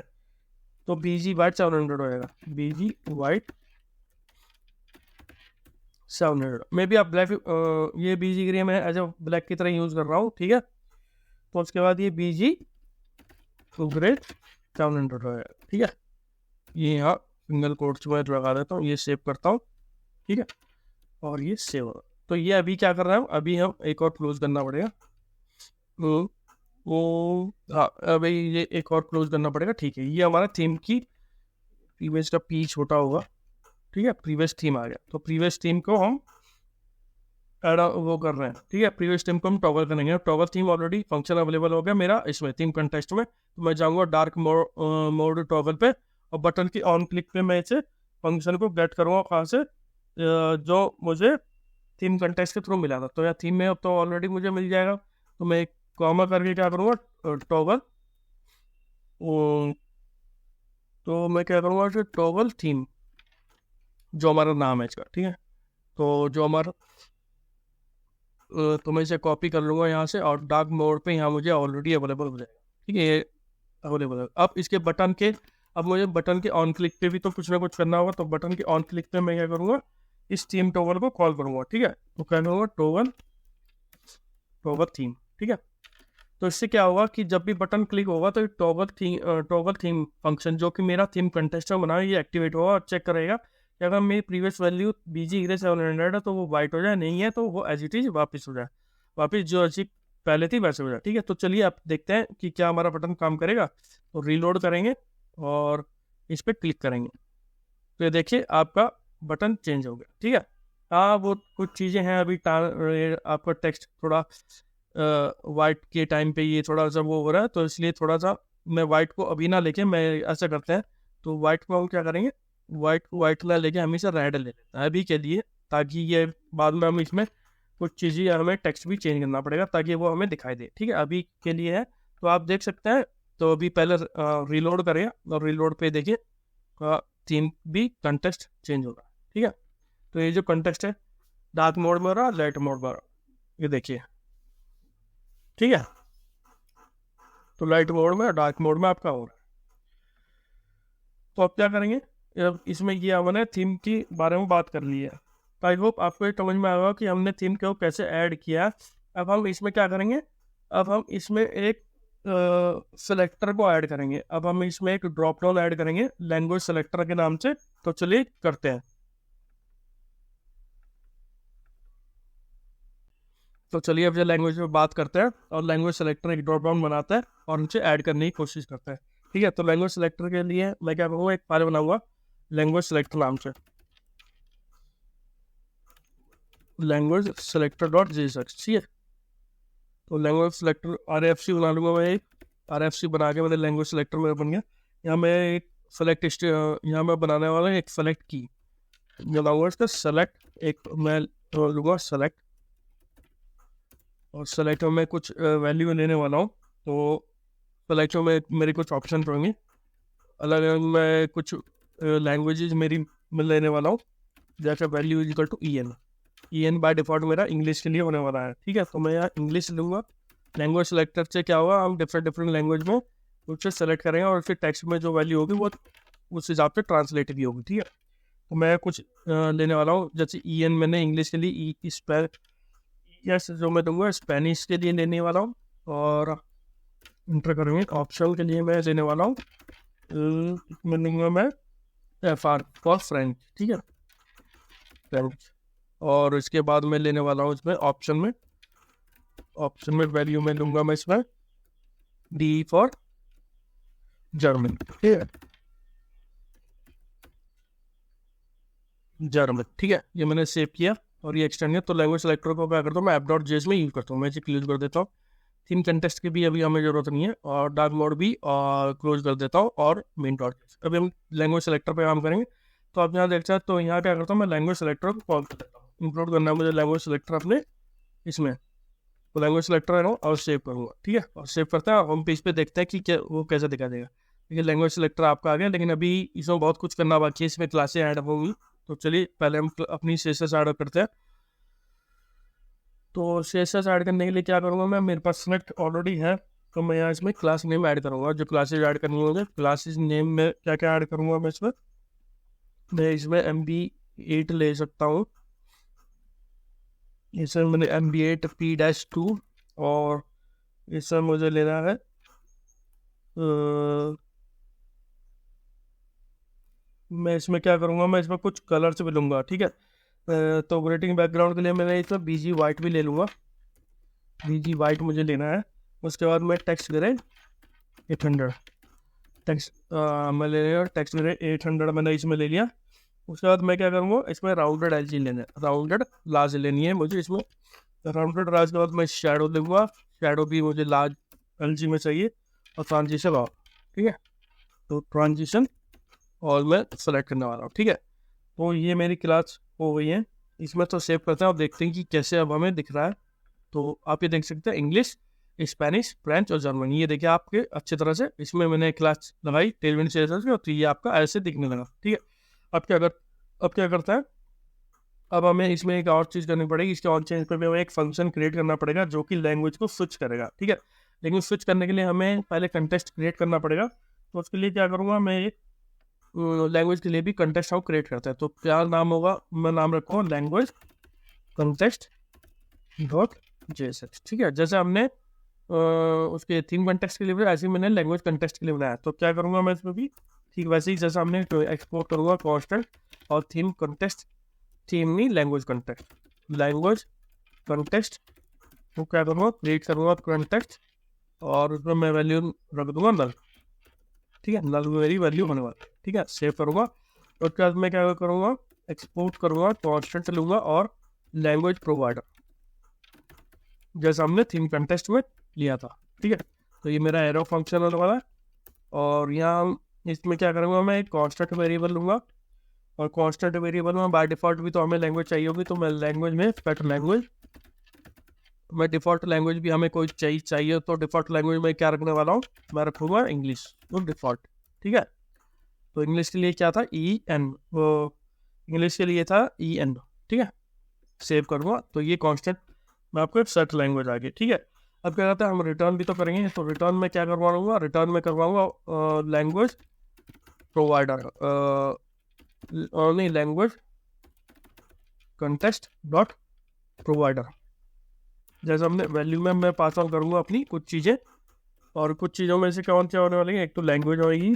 Speaker 1: तो BG वाइट 700 हो जाएगा, BG वाइट 700। मे भी आप ब्लैक, ये BG ग्रे मैं एज अ ब्लैक की तरह यूज़ कर रहा हूँ, ठीक है। तो उसके बाद ये BG ग्रे 700 हो जाएगा, ठीक है। ये यहाँ सिंगल कोट्स में लगा देता हूँ, ये सेव करता हूँ, ठीक है, और ये सेव होगा। तो ये अभी क्या कर रहा है, अभी हम एक और क्लोज करना पड़ेगा, तो वो हाँ अभी ये एक और क्लोज करना पड़ेगा, ठीक है। ये हमारा थीम की प्रीवियस का P छोटा होगा, ठीक है। प्रीवियस थीम आ गया, तो प्रीवियस थीम को हम ऐड वो कर रहे हैं, ठीक है। प्रीवियस थीम को हम टॉगल करेंगे। Toggle theme already function available हो गया मेरा इसमें थीम कंटेस्ट में, तो मैं जाऊँगा डार्क मोड टॉगल पे, और बटन की ऑन क्लिक पे मैं इसे फंक्शन को गेट करूँगा कहाँ से, जो मुझे थीम कंटेस्ट के थ्रू मिला था। तो यार थीम में अब तो ऑलरेडी मुझे मिल जाएगा, तो मैं एक कॉमा करके क्या करूँगा, टॉगल, तो मैं क्या करूँगा कि टॉगल थीम जो हमारा नाम है इसका, ठीक है। तो जो हमारा तो मैं इसे कॉपी कर लूँगा यहाँ से, और डार्क मोड पे यहाँ मुझे ऑलरेडी अवेलेबल हो जाएगा, ठीक है, ये अवेलेबल है। अब इसके बटन के, अब मुझे बटन के ऑन क्लिक पे भी तो कुछ ना कुछ करना होगा, तो बटन के ऑन क्लिक पे मैं क्या करूँगा, इस थीम टॉगल को कॉल करूँगा, ठीक है। तो क्या करूँगा, टॉगल थीम, ठीक है। तो इससे क्या होगा कि जब भी बटन क्लिक होगा तो टॉगल थीम फंक्शन जो कि मेरा थीम कंटेस्ट में बना है, ये एक्टिवेट होगा और चेक करेगा कि अगर मेरी प्रीवियस वैल्यू BG ग्रे 700 है तो वो वाइट हो जाए, नहीं है तो वो एज इट इज वापस हो जाए, वापस जो अच्छी पहले थी वैसे हो जाए, ठीक है। तो चलिए आप देखते हैं कि क्या हमारा बटन काम करेगा। तो रीलोड करेंगे और इस पर क्लिक करेंगे, तो ये देखिए आपका बटन चेंज हो गया, ठीक है। हाँ वो कुछ चीज़ें हैं अभी आपका टेक्स्ट थोड़ा वाइट के टाइम पे ये थोड़ा सा वो हो रहा है, तो इसलिए थोड़ा सा मैं वाइट को अभी ना लेके, मैं ऐसा करते हैं, तो वाइट को हम क्या करेंगे, वाइट को वाइट कलर लेके हमेशा रेड ले लेते हैं अभी के लिए, ताकि ये बाद में हम इसमें कुछ चीज़ें हमें टेक्स्ट भी चेंज करना पड़ेगा ताकि वो हमें दिखाई दे, ठीक है। अभी के लिए है, तो आप देख सकते हैं। तो अभी पहले रीलोड करें, और रीलोड पे देखिए थीम भी कंटेस्ट चेंज होगा, ठीक है। तो ये जो कंटेस्ट है डार्क मोड में हो रहा, लाइट मोड में हो रहा, ये देखिए, ठीक है। तो लाइट मोड में, डार्क मोड में आपका हो रहा है। तो अब क्या करेंगे, अब इसमें ये हमने थीम की बारे में बात कर ली है, तो आई होप आपको ये समझ में आएगा कि हमने थीम को कैसे ऐड किया। अब हम इसमें क्या करेंगे, अब हम इसमें एक सेलेक्टर को ऐड करेंगे। अब हम इसमें एक ड्रॉप डाउन ऐड करेंगे लैंग्वेज सेलेक्टर के नाम से। तो चलिए करते हैं। तो चलिए अब जो लैंग्वेज में बात करते हैं, और लैंग्वेज सेलेक्टर एक ड्रॉप डाउन बनाता है और उनसे ऐड करने की कोशिश करते हैं, ठीक है। तो लैंग्वेज सेलेक्टर के लिए मैं क्या करूँगा, एक फाइल बनाऊंगा लैंग्वेज सेलेक्टर नाम से, लैंग्वेज सेलेक्टर .js, ठीक है। तो लैंग्वेज सेलेक्टर RFC बना लूँगा मैं, एक RFC बना के मैंने लैंग्वेज सेलेक्टर मेरा बन गया। यहाँ मैं एक सेलेक्ट, यहाँ मैं बनाने वाला हूँ एक सेलेक्ट की, लैंग्वेज का सेलेक्ट एक मैं लूँगा सेलेक्ट, और सेलेक्ट में मैं कुछ वैल्यू लेने वाला हूँ। तो सेलेक्ट में मेरे कुछ ऑप्शन होंगे अलग अलग, मैं कुछ लैंग्वेजेज मेरी मैं लेने वाला हूँ, जैसे value is equal to EN by default मेरा इंग्लिश के लिए होने वाला है, ठीक है। तो मैं यहाँ इंग्लिश लूँगा। लैंग्वेज सेलेक्टर से क्या होगा, हम डिफरेंट लैंग्वेज में उससे सेलेक्ट करेंगे, और फिर टेक्स्ट में जो वैल्यू होगी वो उस हिसाब से ट्रांसलेट भी होगी, ठीक है। तो मैं कुछ लेने वाला हूँ, जैसे EN मैंने इंग्लिश के लिए यस जो मैं दूंगा स्पेनिश के लिए लेने वाला हूँ, और इंटर करेंगे ऑप्शन के लिए मैं लेने वाला हूँ मैं दूंगा मैं FR फॉर फ्रेंच, ठीक है, फ्रेंच। और इसके बाद मैं लेने वाला हूँ इसमें ऑप्शन में वैल्यू में लूंगा मैं इसमें D फॉर जर्मन, ठीक है, जर्मन, ठीक है। ये मैंने सेव किया और ये एक्सटेंड किया। तो लैंग्वेज सेलेक्टर को क्या करता हूँ मैं, app.js में यूज करता हूँ, मैं इसे क्लोज कर देता हूँ, थीम कंटेस्ट की भी अभी हमें ज़रूरत नहीं है, और डार्क मोड भी क्लोज कर देता हूँ, और मेन डॉट। अभी हम लैंग्वेज सेलेक्टर पे काम करेंगे। तो आप यहाँ देख सकते हैं, तो यहाँ क्या करता हूँ मैं, लैंग्वेज सेलेक्टर को कॉल कर देता हूँ। इंक्लूड करना है मुझे लैंग्वेज सेलेक्टर अपने इसमें, तो लैंग्वेज सेलेक्टर है और सेव करूँगा, ठीक है। और सेव करते हैं, होम पेज पे देखते हैं कि क्या वो कैसे दिखा देगा। देखिए लैंग्वेज सेलेक्टर आपका आ गया, लेकिन अभी इसमें बहुत कुछ करना बाकी है, इसमें क्लासें ऐड होंगी। तो चलिए पहले हम अपनी CSS ऐड करते हैं। तो CSS ऐड करने के लिए क्या करूँगा मैं, मेरे पास सेलेक्ट ऑलरेडी है, तो मैं यहाँ इसमें क्लास नेम ऐड करूँगा। जो क्लासेज ऐड करनी होंगे, क्लासेज नेम में क्या क्या ऐड करूँगा मैं इसमें MB8 ले सकता हूँ। इसमें मैंने MB8 P-2, और इसमें मुझे लेना है मैं इसमें क्या करूँगा, मैं इसमें कुछ कलर्स भी लूँगा, ठीक है। तो ग्रेटिंग बैकग्राउंड के लिए मैं इसमें BG वाइट भी ले लूँगा। BG वाइट मुझे लेना है। उसके बाद मैं टेक्स्ट ग्रे 800 टेक्स्ट मैं ले लिया, टेक्स्ट ग्रे 800 मैंने इसमें ले लिया। उसके बाद मैं क्या करूँगा, इसमें राउंडेड LG लेना है, राउंडेड लार्ज लेनी है मुझे इसमें। राउंडेड लार्ज के बाद मैं शेडो लूँगा, शेडो भी मुझे लार्ज LG में चाहिए, और ट्रांजिशन ऑल, ठीक है। तो ट्रांजिशन ऑल मैं सेलेक्ट करने वाला हूँ, ठीक है। तो ये मेरी क्लास हो गई है। इसमें तो सेव करते हैं और देखते हैं कि कैसे अब हमें दिख रहा है। तो आप ये देख सकते हैं, इंग्लिश, स्पेनिश, फ्रेंच और जर्मन, ये देखिए आपके अच्छी तरह से इसमें मैंने क्लास लगाई टेलविंड CSS की, तो ये आपका ऐसे दिखने लगा, ठीक है। अब क्या करता है, अब हमें इसमें एक और चीज़ करनी पड़ेगी। इसके ऑन चेंज पर भी हमें एक फंक्शन क्रिएट करना पड़ेगा जो कि लैंग्वेज को स्विच करेगा, ठीक है। लेकिन स्विच करने के लिए हमें पहले कंटेस्ट क्रिएट करना पड़ेगा। तो उसके लिए क्या करूँगा मैं, एक लैंग्वेज के लिए भी कंटेस्ट हम क्रिएट करते हैं। तो क्या नाम होगा, मैं नाम रखूँगा लैंग्वेज कंटेस्ट डॉट JSX, ठीक है। जैसे हमने उसके थीम कंटेस्ट के लिए बनाया, ऐसे ही मैंने लैंग्वेज कंटेस्ट के लिए बनाया। तो क्या करूँगा मैं इसमें भी ठीक वैसे ही, जैसे हमने एक्सपोर्ट करूँगा कॉन्स्टेंट और थीम कंटेस्ट, थीम नहीं लैंग्वेज कंटेस्ट तो क्या करूँगा, क्रिएट करूँगा कंटेस्ट, और उसमें मैं वैल्यू रख दूँगा नल, ठीक है। नल मेरी वैल्यू होने वाली, ठीक है। सेव करूँगा। उसके बाद मैं क्या करूँगा, एक्सपोर्ट करूँगा, कॉन्स्टेंट लूँगा और लैंग्वेज प्रोवाइडर, जैसा हमने थीम कंटेस्ट में लिया था, ठीक है। तो ये मेरा एरो फंक्शन होने वाला है। और यहाँ इसमें क्या करूँगा, मैं एक कॉन्स्टेंट वेरिएबल लूँगा, और कॉन्स्टेंट वेरिएबल में बाय डिफ़ॉल्ट भी तो हमें लैंग्वेज चाहिए होगी, तो मैं लैंग्वेज में पेट लैंग्वेज, मैं डिफ़ॉल्ट लैंग्वेज भी हमें कोई चाहिए तो डिफ़ॉल्ट लैंग्वेज में क्या रखने वाला हूँ, मैं रखूँगा इंग्लिश, तो डिफ़ॉल्ट, ठीक है। तो इंग्लिश के लिए क्या था, EN, वो इंग्लिश के लिए था EN, ठीक है। सेव करूँगा। तो ये कॉन्स्टेंट मैं आपको एक सेट लैंग्वेज आ गई, ठीक है। अब क्या कहता है, हम रिटर्न भी तो करेंगे, तो रिटर्न में क्या करवाऊँगा, रिटर्न में करवाऊँगा लैंग्वेज प्रोवाइडर, नहीं लैंग्वेज कंटेस्ट डॉट प्रोवाइडर। जैसे हमने वैल्यू में मैं पास ऑन करूँगा अपनी कुछ चीज़ें, और कुछ चीज़ों में से कौन क्या होने वाली है, एक तो लैंग्वेज होगी,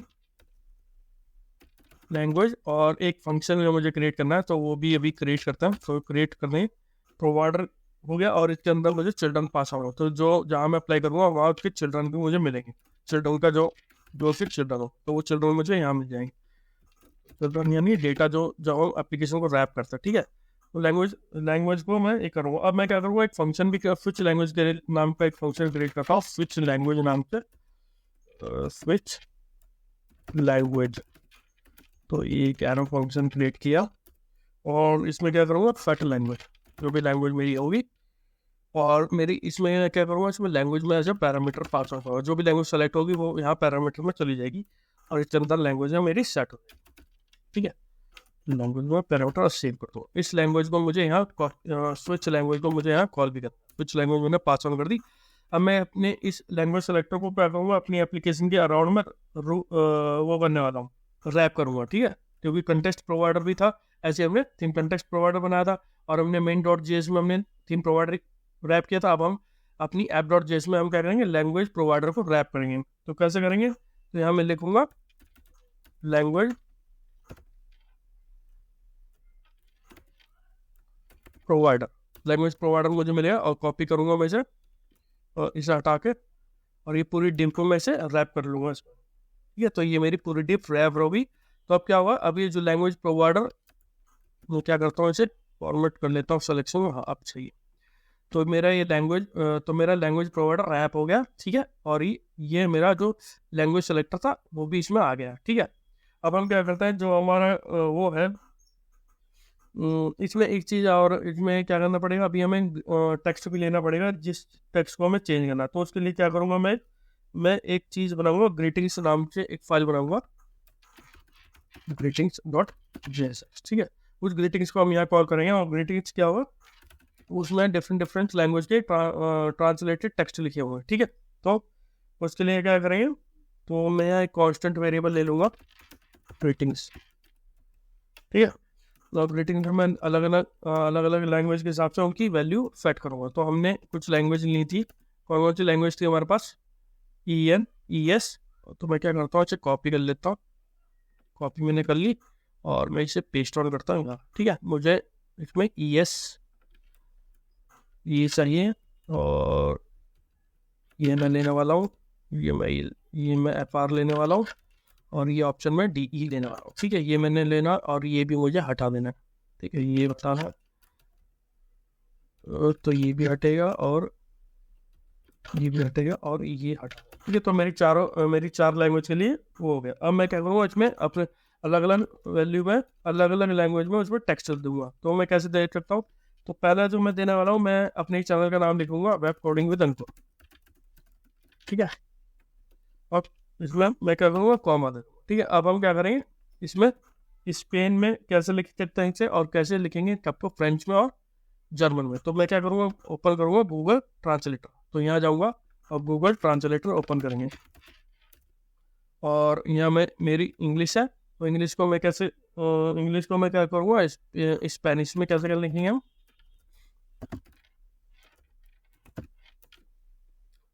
Speaker 1: लैंग्वेज, और एक फंक्शन जो मुझे क्रिएट करना है, तो वो भी अभी क्रिएट करता है। तो क्रिएट करने प्रोवाइडर हो गया, और इसके अंदर मुझे चिल्ड्रन पास होगा, तो जो जहाँ मैं अप्लाई करूँगा वहाँ उसके चिल्ड्रन भी मुझे मिलेंगे, चिल्ड्रन का जो फिर चिल्ड्रन हो, तो वो चिल्ड्रन मुझे यहाँ मिल जाएंगे। चिल्ड्रन यानी डेटा जो एप्लीकेशन को रैप करता है, ठीक है। तो लैंग्वेज को मैं ये करूँगा। अब मैं क्या करूँगा, एक फंक्शन भी स्विच लैंग्वेज के नाम का एक फंक्शन क्रिएट करता हूँ, स्विच लैंग्वेज नाम से, स्विच लैंग्वेज। तो ये एक एरो फंक्शन क्रिएट किया, और इसमें क्या करूँगा, सेट लैंग्वेज, जो भी लैंग्वेज मेरी होगी, और मेरी इसमें क्या करूँगा, इसमें लैंग्वेज में ऐसे पैरामीटर पास होगा, जो भी लैंग्वेज सेलेक्ट होगी वो यहाँ पैरामीटर में चली जाएगी, और इसके अंदर लैंग्वेज है मेरी सेट हो जाएगी, ठीक है। लैंग्वेज में पैरामीटर सेव कर दो। इस लैंग्वेज को मुझे यहाँ स्विच लैंग्वेज को मुझे यहाँ कॉल भी करना, स्विच लैंग्वेज मैंने पास ऑन कर दी। अब मैं अपने इस लैंग्वेज सेलेक्टर को क्या करूँगा, अपनी एप्लीकेशन के अराउंड में वो करने वाला हूँ, रैप करूँगा, ठीक है। क्योंकि कंटेस्ट प्रोवाइडर भी था, ऐसे हमने थीम कंटेस्ट प्रोवाइडर बनाया था, और हमने main.js में हमने थीम प्रोवाइडर रैप किया था। अब हम अपनी app.js में हम क्या करेंगे, लैंग्वेज प्रोवाइडर को रैप करेंगे। तो कैसे करेंगे, तो यहाँ मैं लिखूंगा लैंग्वेज प्रोवाइडर, लैंग्वेज प्रोवाइडर मुझे मिलेगा, और कॉपी करूँगा मैं इसे, और इसे हटा के, और ये पूरी डिव को मैं इसे रैप कर लूँगा इसमें, ठीक है। तो ये मेरी पूरी डिव रैप होगी। तो अब क्या होगा, अब ये जो लैंग्वेज प्रोवाइडर, मैं क्या करता हूँ, इसे फॉर्मेट कर लेता हूँ सिलेक्शन में, हाँ अब चाहिए। तो मेरा ये लैंग्वेज तो मेरा लैंग्वेज प्रोवाइडर रैप हो गया, ठीक है। और ये मेरा जो लैंग्वेज सेलेक्टर था वो भी इसमें आ गया, ठीक है। अब हम क्या करते हैं, जो हमारा वो है, इसमें एक चीज़ और इसमें क्या करना पड़ेगा, अभी हमें टेक्स्ट भी लेना पड़ेगा जिस टेक्स्ट को हमें चेंज करना। तो उसके लिए क्या करूँगा, मैं एक चीज़ बनाऊंगा, ग्रीटिंग्स नाम से एक फाइल बनाऊंगा, greetings.js, ठीक है। उस ग्रीटिंग्स को हम यहाँ कॉल करेंगे, और ग्रीटिंग्स क्या होगा, उसमें डिफरेंट लैंग्वेज के ट्रांसलेटेड टेक्स्ट लिखे हुए हैं, ठीक है। तो उसके लिए क्या करेंगे, तो मैं यहाँ एक कांस्टेंट वेरिएबल ले लूँगा, ग्रीटिंग्स, ठीक है। तो ग्रीटिंग्स में अलग अलग लैंग्वेज के हिसाब से उनकी वैल्यू सेट करूँगा। तो हमने कुछ लैंग्वेज ली थी, कौन सी लैंग्वेज थी हमारे पास, EN ES। तो मैं क्या करता हूँ, इसे कॉपी कर लेता हूँ, कॉपी मैंने कर ली और मैं इसे पेस्ट ऑन करता हूँ, ठीक है। मुझे इसमें ES ये चाहिए, और ये मैं लेने वाला हूँ, ये मैं FR लेने वाला हूँ, और ये ऑप्शन में DE लेने वाला हूँ, ठीक है। ये मैंने लेना, और ये भी मुझे हटा देना, ठीक है। ये बताना, तो ये भी हटेगा, और ये भी हटेगा, और ये हटा, ठीक है। तो मेरी चार लैंग्वेज के लिए वो हो गया। अब मैं क्या करूँगा, इसमें अपने अलग अलग वैल्यू में अलग अलग लैंग्वेज में उसमें टेक्स्ट दूंगा। तो मैं कैसे दे सकता हूँ, तो पहला जो मैं देने वाला हूँ, मैं अपने चैनल का नाम लिखूंगा, वेब कोडिंग विद अंकुर, ठीक है। और इसमें मैं क्या करूँगा, कॉमा दे दूँगा, ठीक है। अब हम क्या करेंगे, इसमें स्पेन में कैसे लिख सकते हैं इसे, और कैसे लिखेंगे आपको फ्रेंच में और जर्मन में। तो मैं क्या करूँगा, ओपन करूँगा गूगल ट्रांसलेटर। तो यहाँ जाऊँगा और गूगल ट्रांसलेटर ओपन करेंगे, और यहाँ में मेरी इंग्लिश है, तो इंग्लिश को मैं क्या करूँगा, स्पेनिश में कैसे कर लिखेंगे हम,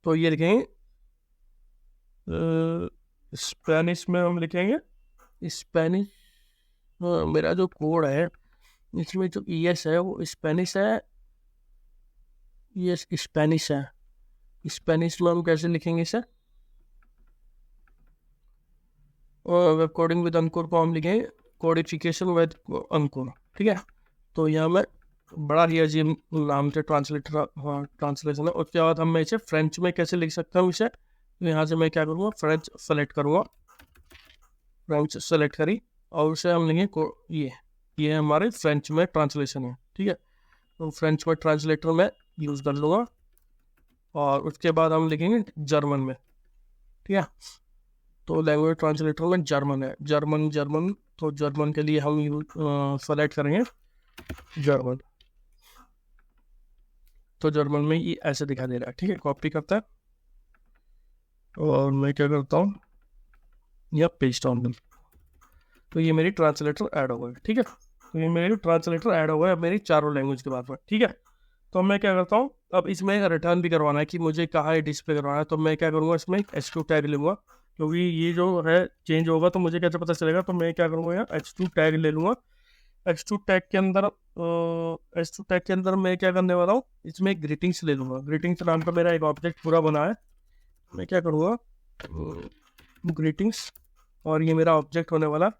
Speaker 1: तो ये लिखेंगे, स्पेनिश में हम लिखेंगे स्पेनिश। मेरा जो कोड है इसमें जो ES है वो स्पेनिश है, ES स्पेनिश है। स्पेनिश में हम कैसे लिखेंगे इसे, वेब कोडिंग विद अंकुर को हम लिखेंगे कोडिफिकेशन विद अंकुर, ठीक है। तो यहाँ मैं बड़ा ही अजीब नाम से ट्रांसलेशन है। उसके बाद हम इसे फ्रेंच में कैसे लिख सकता हूँ इसे, तो यहाँ से मैं क्या करूँगा, फ्रेंच सेलेक्ट करूँगा, फ्रेंच सेलेक्ट करी, और उसे हम लेंगे ये हमारे फ्रेंच में ट्रांसलेशन है, ठीक है। तो फ्रेंच में ट्रांसलेटर में यूज़ कर लूँगा, और उसके बाद हम लिखेंगे जर्मन में, ठीक है। तो लैंग्वेज ट्रांसलेटर में जर्मन है, जर्मन तो जर्मन के लिए हम सेलेक्ट करेंगे जर्मन। तो जर्मन में ये ऐसे दिखा दे रहा है, ठीक है। कॉपी करता है, और मैं क्या करता हूँ, या पेस्ट ऑन, तो ये मेरी ट्रांसलेटर ऐड हो गई, ठीक है। तो ये मेरी ट्रांसलेटर ऐड हो गया मेरी चारों लैंग्वेज के बाद में, ठीक है। तो मैं क्या करता हूँ, अब इसमें रिटर्न भी करवाना है कि मुझे कहाँ है डिस्प्ले करवाना है। तो मैं क्या करूँगा, इसमें एक H2 टैग लूँगा, क्योंकि ये जो है चेंज होगा तो मुझे कैसे पता चलेगा। तो मैं क्या करूँगा, यहाँ H2 टैग ले लूँगा। H2 टैग के अंदर मैं क्या करने वाला हूँ, इसमें एक ग्रीटिंग्स ले लूँगा। ग्रीटिंग्स नाम का मेरा एक ऑब्जेक्ट पूरा बना है। मैं क्या करूँगा, ग्रीटिंग्स, और ये मेरा ऑब्जेक्ट होने वाला,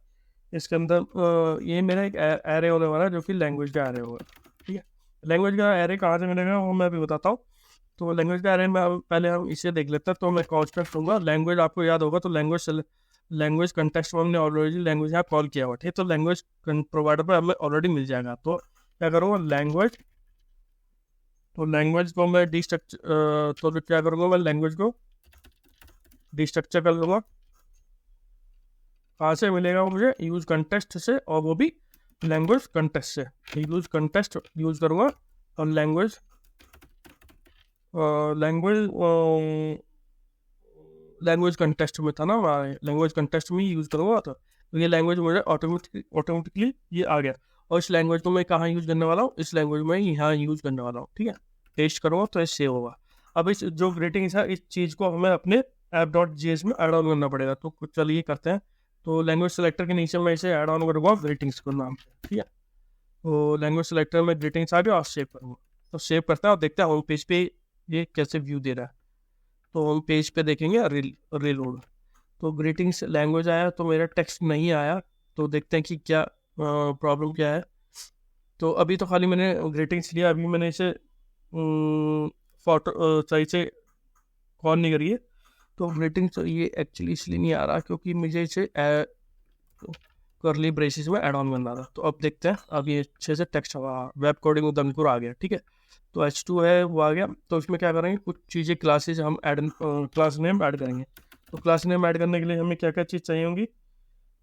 Speaker 1: इसके अंदर ये मेरा एक एरे होने वाला है, जो कि लैंग्वेज का एरे होगा, ठीक है। लैंग्वेज का एरे कहाँ से मिलेगा वो मैं भी बताता हूँ। तो लैंग्वेज का एरे में पहले हम इसे देख लेते हैं। तो मैं कांस्टेंट लूँगा, लैंग्वेज आपको याद होगा, तो लैंग्वेज कंटेक्स्ट में हमने ऑलरेडी लैंग्वेज यहाँ कॉल किया हुआ, ठीक है। तो लैंग्वेज प्रोवाइडर पर हमें ऑलरेडी मिल जाएगा। तो क्या करूँगा, लैंग्वेज को मैं क्या करूँगा, मैं लैंग्वेज को डिस्ट्रक्चर कर लूँगा। कहाँ से मिलेगा वो मुझे, यूज कंटेस्ट से, और वो भी लैंग्वेज कंटेस्ट से। यूज कंटेस्ट यूज करूँगा, और लैंग्वेज कंटेस्ट में था ना, लैंग्वेज कंटेस्ट में यूज़ करूँगा। तो ये लैंग्वेज मुझे ऑटोमेटिकली ये आ गया। और इस लैंग्वेज को मैं कहाँ यूज़ करने वाला हूँ, इस लैंग्वेज में यहाँ यूज़ करने वाला हूँ, ठीक है। टेस्ट करूँगा तो ये सेव होगा। अब इस जो ग्रीटिंग्स है, इस चीज़ को हमें अपने app.js में ऐड ऑन करना पड़ेगा। तो चलिए करते हैं। तो लैंग्वेज सेलेक्टर के नीचे मैं इसे ऐड ऑन करूँगा ग्रीटिंग्स को नाम से, ठीक है। तो लैंग्वेज सेलेक्टर में ग्रीटिंग्स आ गया, और सेव करूँगा। तो सेव करता है, और देखते हैं होम पेज पे ये कैसे व्यू दे रहा है। तो होम पेज पे देखेंगे रीलोड। तो ग्रीटिंग्स लैंग्वेज आया, तो मेरा टेक्स्ट नहीं आया। तो देखते हैं कि क्या प्रॉब्लम क्या है। तो अभी तो खाली मैंने ग्रीटिंग्स लिया, अभी मैंने इसे फोटो सही से कॉल नहीं करिए। तो ग्रीटिंग्स ये एक्चुअली इसलिए नहीं आ रहा क्योंकि मुझे इसे करली ब्रेसिस में ऐड ऑन करना था। तो अब देखते हैं, अब ये अच्छे से टेक्स्ट वेब कोडिंग उधमपुर आ गया, ठीक है। तो H2 है वो आ गया। तो इसमें क्या करेंगे, कुछ चीज़ें क्लासेज हम ऐड, क्लास नेम ऐड करेंगे। तो क्लास नेम ऐड करने के लिए हमें क्या क्या चीज़ चाहिए होंगी।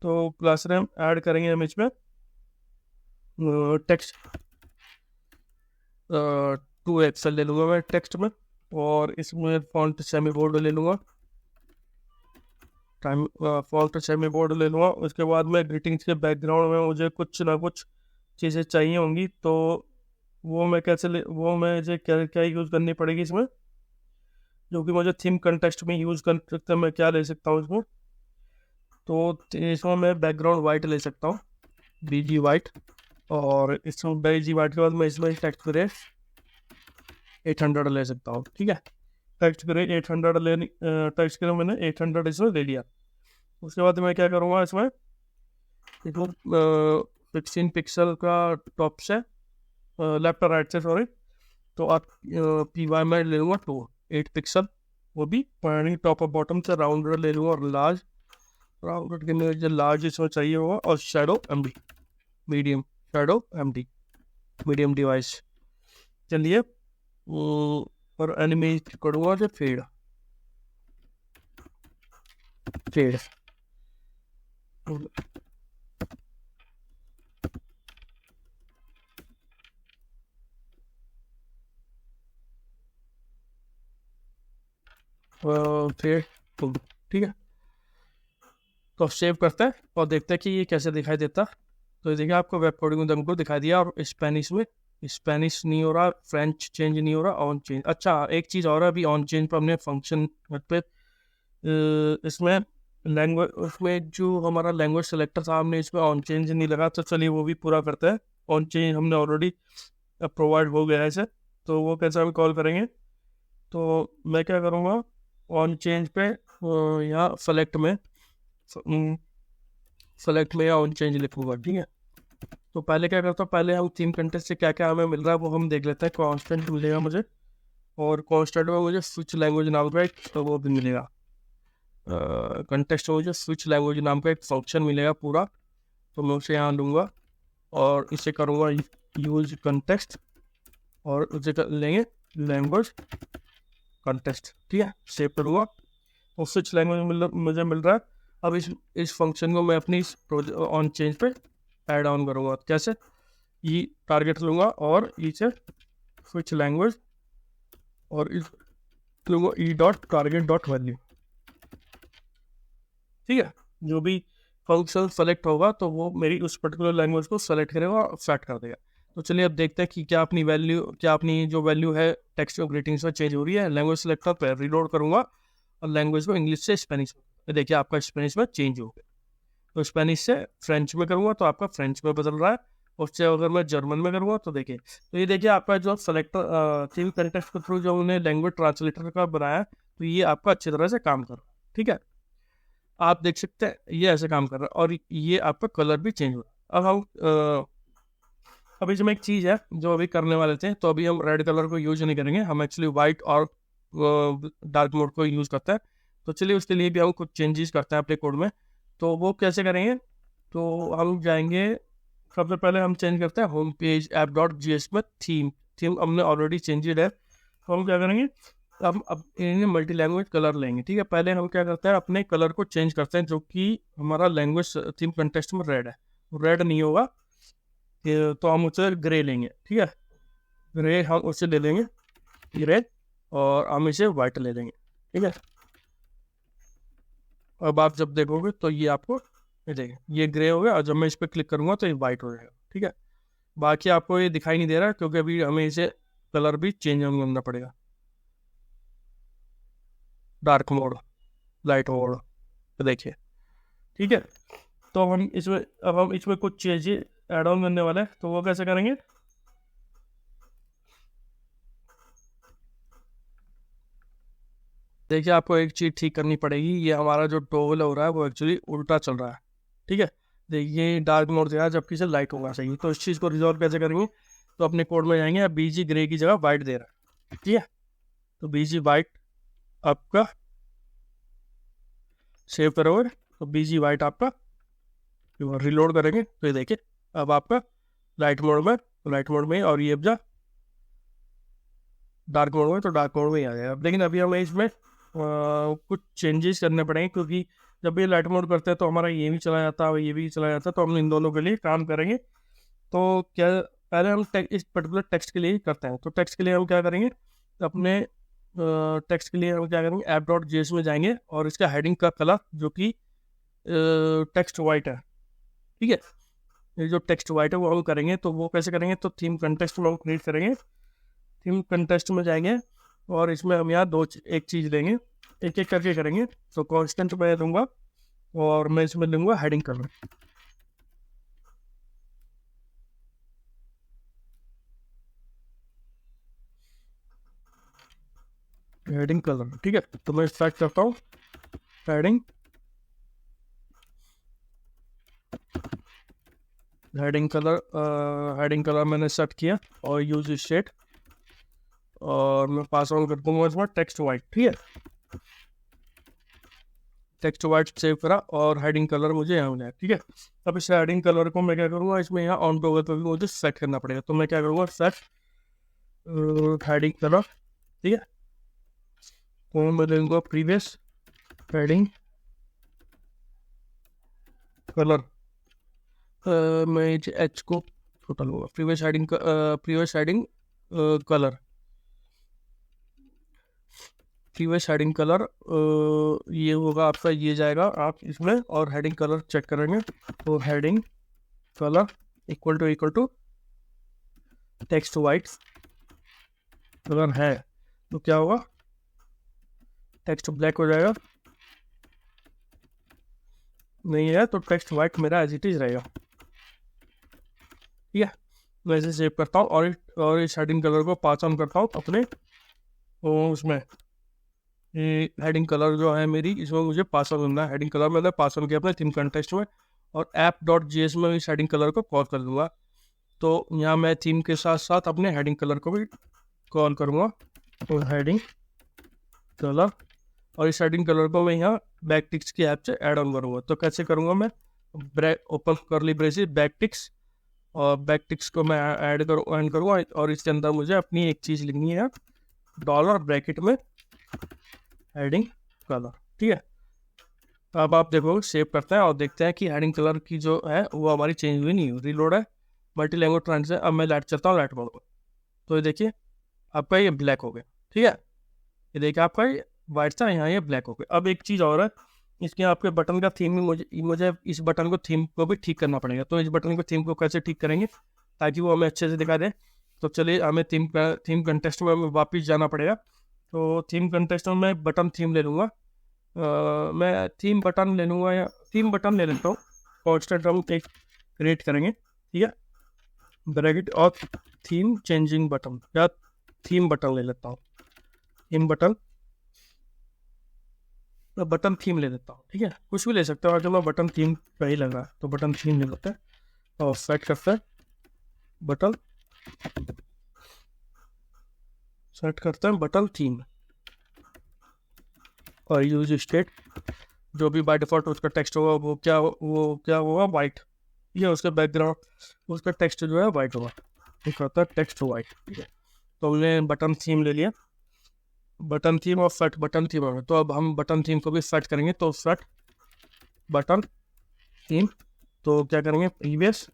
Speaker 1: तो क्लास नेम ऐड करेंगे हम इसमें टेक्स्ट 2 एक्सेल ले लूँगा मैं टेक्स्ट में, और इसमें फॉन्ट सेमी बोल्ड ले लूँगा, फॉन्ट सेमी बोल्ड ले लूँगा। उसके बाद में ग्रीटिंग्स के बैकग्राउंड में मुझे कुछ ना कुछ चीज़ें चाहिए होंगी। तो वो मैं वो मुझे क्या क्या यूज़ करनी पड़ेगी इसमें, जो कि मुझे थीम कंटेक्स्ट में यूज़ कर सकते हैं। मैं क्या ले सकता हूँ इसमें, तो इसमें मैं बैकग्राउंड वाइट ले सकता हूँ, BG वाइट। और इसमें BG वाइट के बाद मैं इसमें टेक्स्ट ग्रे 800 ले सकता हूँ, ठीक है। टेक्स्ट ग्रे 800 टेक्स्ट ग्रे मैंने 800 इसमें ले लिया। उसके बाद मैं क्या करूँगा, इसमें 16 पिक्सल का टॉप से लेफ्ट और राइट से, सॉरी। तो आप PY में ले लूँगा 8 पिक्सल, वो भी टॉप और बॉटम से राउंडर ले लूँगा, और लार्ज राउंडर के लिए जो लार्ज इसमें चाहिए होगा। और shadow MD medium, shadow MD medium device. चलिए, और एनिमेट करूँगा जो फेड फेड फेड, ठीक है। तो सेव करते हैं और देखते हैं कि ये कैसे दिखाई देता। तो ये देखिए, आपको वेब कोडिंग हमको दिखाई दिया, और स्पेनिश में स्पेनिश नहीं हो रहा, फ्रेंच चेंज नहीं हो रहा, ऑन चेंज। अच्छा, एक चीज़ और है, अभी ऑन चेंज पर हमने फंक्शन पे इसमें लैंग्वेज, उसमें जो हमारा लैंग्वेज सेलेक्टर था, हमने इसमें ऑन चेंज नहीं लगा। तो चलिए वो भी पूरा करते हैं। ऑन चेंज हमने ऑलरेडी प्रोवाइड हो गया है इसे, तो वो कैसे हम कॉल करेंगे। तो मैं क्या करूँगा, ऑन चेंज पे यहाँ सेलेक्ट में या ऑन चेंज लिखूंगा, ठीक है। तो पहले क्या करता हूँ, पहले हम थीम कंटेस्ट से क्या क्या हमें मिल रहा है वो हम देख लेते हैं। कांस्टेंट मिलेगा मुझे, और कांस्टेंट में मुझे स्विच लैंग्वेज नाम का एक, तो वो भी मिलेगा। कंटेस्ट में मुझे स्विच लैंग्वेज नाम का एक फंक्शन मिलेगा पूरा, तो मैं उसे यहाँ लूँगा और इसे करूँगा यूज कंटेस्ट, और उसे कर लेंगे लैंग्वेज कंटेस्ट, ठीक है। सेव करूँगा, और स्विच लैंग्वेज मुझे मिल रहा है। अब इस फंक्शन को मैं अपनी ऑन चेंज पे ऐड ऑन करूँगा। कैसे, ये टारगेट लूँगा और इसे स्विच लैंग्वेज, और इस लूँगा e.target.value, ठीक है। जो भी फंक्शन सेलेक्ट होगा तो वो मेरी उस पर्टिकुलर लैंग्वेज को सेलेक्ट करेगा और सेट कर देगा। तो चलिए अब देखते हैं कि क्या अपनी जो वैल्यू है टेक्स्ट और ग्रीटिंग्स में चेंज हो रही है। लैंग्वेज सेलेक्टर पर रीलोड करूँगा और लैंग्वेज को इंग्लिश से स्पेनिश में, देखिए आपका स्पेनिश में चेंज हो गया। तो स्पेनिश से फ्रेंच में करूँगा तो आपका फ्रेंच में बदल रहा है। उससे अगर मैं जर्मन में करूँगा तो देखिए, तो ये देखिए आपका जो सेलेक्टर थीम कंटेक्स्ट के थ्रू जो उन्हें लैंग्वेज ट्रांसलेटर का बनाया, तो ये आपका अच्छी तरह से काम कर रहा है, ठीक है। आप देख सकते हैं ये ऐसे काम कर रहा है, और ये आपका कलर भी चेंज हो रहा है। अब हम अभी इसमें एक चीज़ है जो अभी करने वाले थे, तो अभी हम रेड कलर को यूज नहीं करेंगे, हम एक्चुअली वाइट और डार्क मोड को यूज़ करते हैं। तो चलिए उसके लिए भी हम कुछ चेंजेस करते हैं अपने कोड में। तो वो कैसे करेंगे, तो हम जाएंगे, सबसे पहले हम चेंज करते हैं होम पेज app.js में थीम हमने ऑलरेडी चेंजेड है। तो हम क्या करेंगे, हम अब इन्हें मल्टी लैंग्वेज कलर लेंगे, ठीक है। पहले हम क्या करते हैं, अपने कलर को चेंज करते हैं, जो कि हमारा लैंग्वेज थीम कंटेस्ट में रेड है, रेड नहीं होगा, तो हम उसे ग्रे लेंगे, ठीक है। ग्रे हम उसे ले लेंगे ग्रे, और हम इसे वाइट ले लेंगे, ठीक है। अब आप जब देखोगे तो ये आपको देखिए ये ग्रे हो गया, और जब मैं इस पर क्लिक करूँगा तो ये वाइट हो जाएगा, ठीक है। बाकी आपको ये दिखाई नहीं दे रहा क्योंकि अभी हमें इसे कलर भी चेंज करना पड़ेगा, डार्क मोड, लाइट मोड, तो देखिए, ठीक है। तो हम इसमें कुछ चीज़ें ऐड ऑन करने वाले हैं, तो वो कैसे करेंगे। देखिए आपको एक चीज़ ठीक करनी पड़ेगी, ये हमारा जो टॉगल हो रहा है वो एक्चुअली उल्टा चल रहा है, ठीक है। देखिए डार्क मोड दे रहा है जबकि से लाइट होगा, सही। तो इस चीज़ को रिजॉल्व कैसे करेंगे, तो अपने कोड में जाएंगे, BG ग्रे की जगह वाइट दे रहा है, ठीक है। तो बीजी वाइट आपका सेव करोगे तो बीजी वाइट आपका रिलोड करेंगे तो ये देखिए अब आपका लाइट मोड में, तो लाइट मोड में, और ये जा डार्क मोड में तो डार्क मोड में ही आ जाएगा। लेकिन अभी हमें इसमें कुछ चेंजेस करने पड़ेंगे, क्योंकि जब भी लाइट मोड करते हैं तो हमारा ये भी चला जाता है, ये भी चला जाता है, तो हम इन दोनों के लिए काम करेंगे। तो क्या पहले हम इस पर्टिकुलर टेक्स्ट के लिए ही करते हैं। तो टेक्स्ट के लिए हम क्या करेंगे, अपने टेक्स्ट के लिए हम क्या करेंगे, ऐप डॉट जेएस में जाएंगे और इसका हेडिंग का कलर जो कि टेक्स्ट वाइट है, ठीक है, ये जो टेक्स्ट वाइट है वो हम करेंगे। तो वो कैसे करेंगे, तो थीम कंटेस्ट में हम क्रिएट करेंगे। थीम कंटेस्ट में जाएंगे और इसमें हम यहाँ एक चीज़ लेंगे, एक एक करके करेंगे। तो कांस्टेंट मैं दूंगा और मैं इसमें लूँगा हेडिंग कलर। हेडिंग कलर, ठीक है। तो मैं स्टार्ट करता हूँ हेडिंग कलर मैंने सेट किया और यूज स्टेट, और मैं पास ऑन कर दूंगा इसमें टेक्स्ट वाइट, ठीक है। टेक्स्ट वाइट सेव करा और हेडिंग कलर मुझे यहाँ मिला, ठीक है। अब इस हेडिंग कलर को मैं क्या करूँगा, इसमें यहाँ ऑन टॉगल पर भी मुझे सेट करना पड़ेगा। तो मैं क्या करूँगा, सेट हेडिंग कलर, ठीक है। तो मैं लूँगा प्रीवियस हेडिंग कलर, मैं एच को छोटा लूँगा, previous heading colour, previous heading colour ये होगा आपका, ये जाएगा आप इसमें, और हेडिंग कलर चेक करेंगे तो heading colour equal to text white colour है, तो क्या होगा, टेक्स्ट ब्लैक हो जाएगा, नहीं है तो टेक्स्ट वाइट मेरा एज इट इज रहेगा, ठीक है। मैं इसे सेव करता हूँ और इस हेडिंग कलर को पास ऑन करता हूँ अपने उसमें। हेडिंग कलर जो है मेरी, इसमें मुझे पास ऑन करना है। हेडिंग कलर मैंने पास ऑन किया अपने थीम कंटेस्ट में, और ऐप डॉट जेएस में इस हेडिंग कलर को कॉल कर दूंगा। तो यहाँ मैं थीम के साथ साथ अपने हेडिंग कलर को भी कॉल करूँगा, तो हेडिंग कलर, और इस हेडिंग कलर को मैं यहाँ बैकटिक्स की ऐप से ऐड ऑन करूँगा। तो कैसे करूँगा, मैं ओपन करली ब्रेसेस बैकटिक्स, और बैकटिक्स को मैं ऐड करूँगा, और इसके अंदर मुझे अपनी एक चीज़ लिखनी है, डॉलर ब्रैकेट में हेडिंग कलर, ठीक है। अब आप देखो सेव करते हैं और देखते हैं कि हेडिंग कलर की जो है वो हमारी चेंज हुई नहीं, रिलोड है, मल्टी लैंग्वेज ट्रांसलेशन। अब मैं लाइट चलता हूँ लाइट मोड में, तो ये देखिए आपका ये ब्लैक हो गया, ठीक है। ये देखिए आपका ये वाइट था, यहाँ ये ब्लैक हो गया। अब एक चीज़ और है, इसके आपके बटन का थीम भी मुझे इस बटन को थीम को भी ठीक करना पड़ेगा। तो इस बटन को थीम को कैसे ठीक करेंगे ताकि वो हमें अच्छे से दिखा दे, तो चलिए हमें थीम कंटेस्ट में हमें वापस जाना पड़ेगा। तो थीम कंटेस्ट में मैं बटन थीम ले लूँगा, मैं थीम बटन ले लूँगा, या थीम बटन ले लेता हूँ। कॉन्स्टेंट हम एक क्रिएट करेंगे, ठीक है, ब्रैकेट और थीम चेंजिंग बटन, या थीम बटन ले लेता हूँ, थीम बटन, मैं बटन थीम ले लेता हूँ, ठीक है। कुछ भी ले सकते हो, अगर मैं बटन थीम का ही लग रहा है तो बटन थीम ले लेते हैं और सेट करते हैं बटन, सेट करते हैं बटन थीम, और यूज स्टेट जो भी बाय डिफॉल्ट उसका टेक्स्ट होगा वो क्या होगा, वाइट, ये उसका बैकग्राउंड उसका टेक्स्ट जो है वाइट होगा, एक होता है टेक्स्ट वाइट, ठीक है। तो हमने बटन थीम ले लिया, बटन थीम और सेट बटन थीम होगा। तो अब हम बटन थीम को भी सेट करेंगे, तो सेट बटन थीम, तो क्या करेंगे, प्रीवियस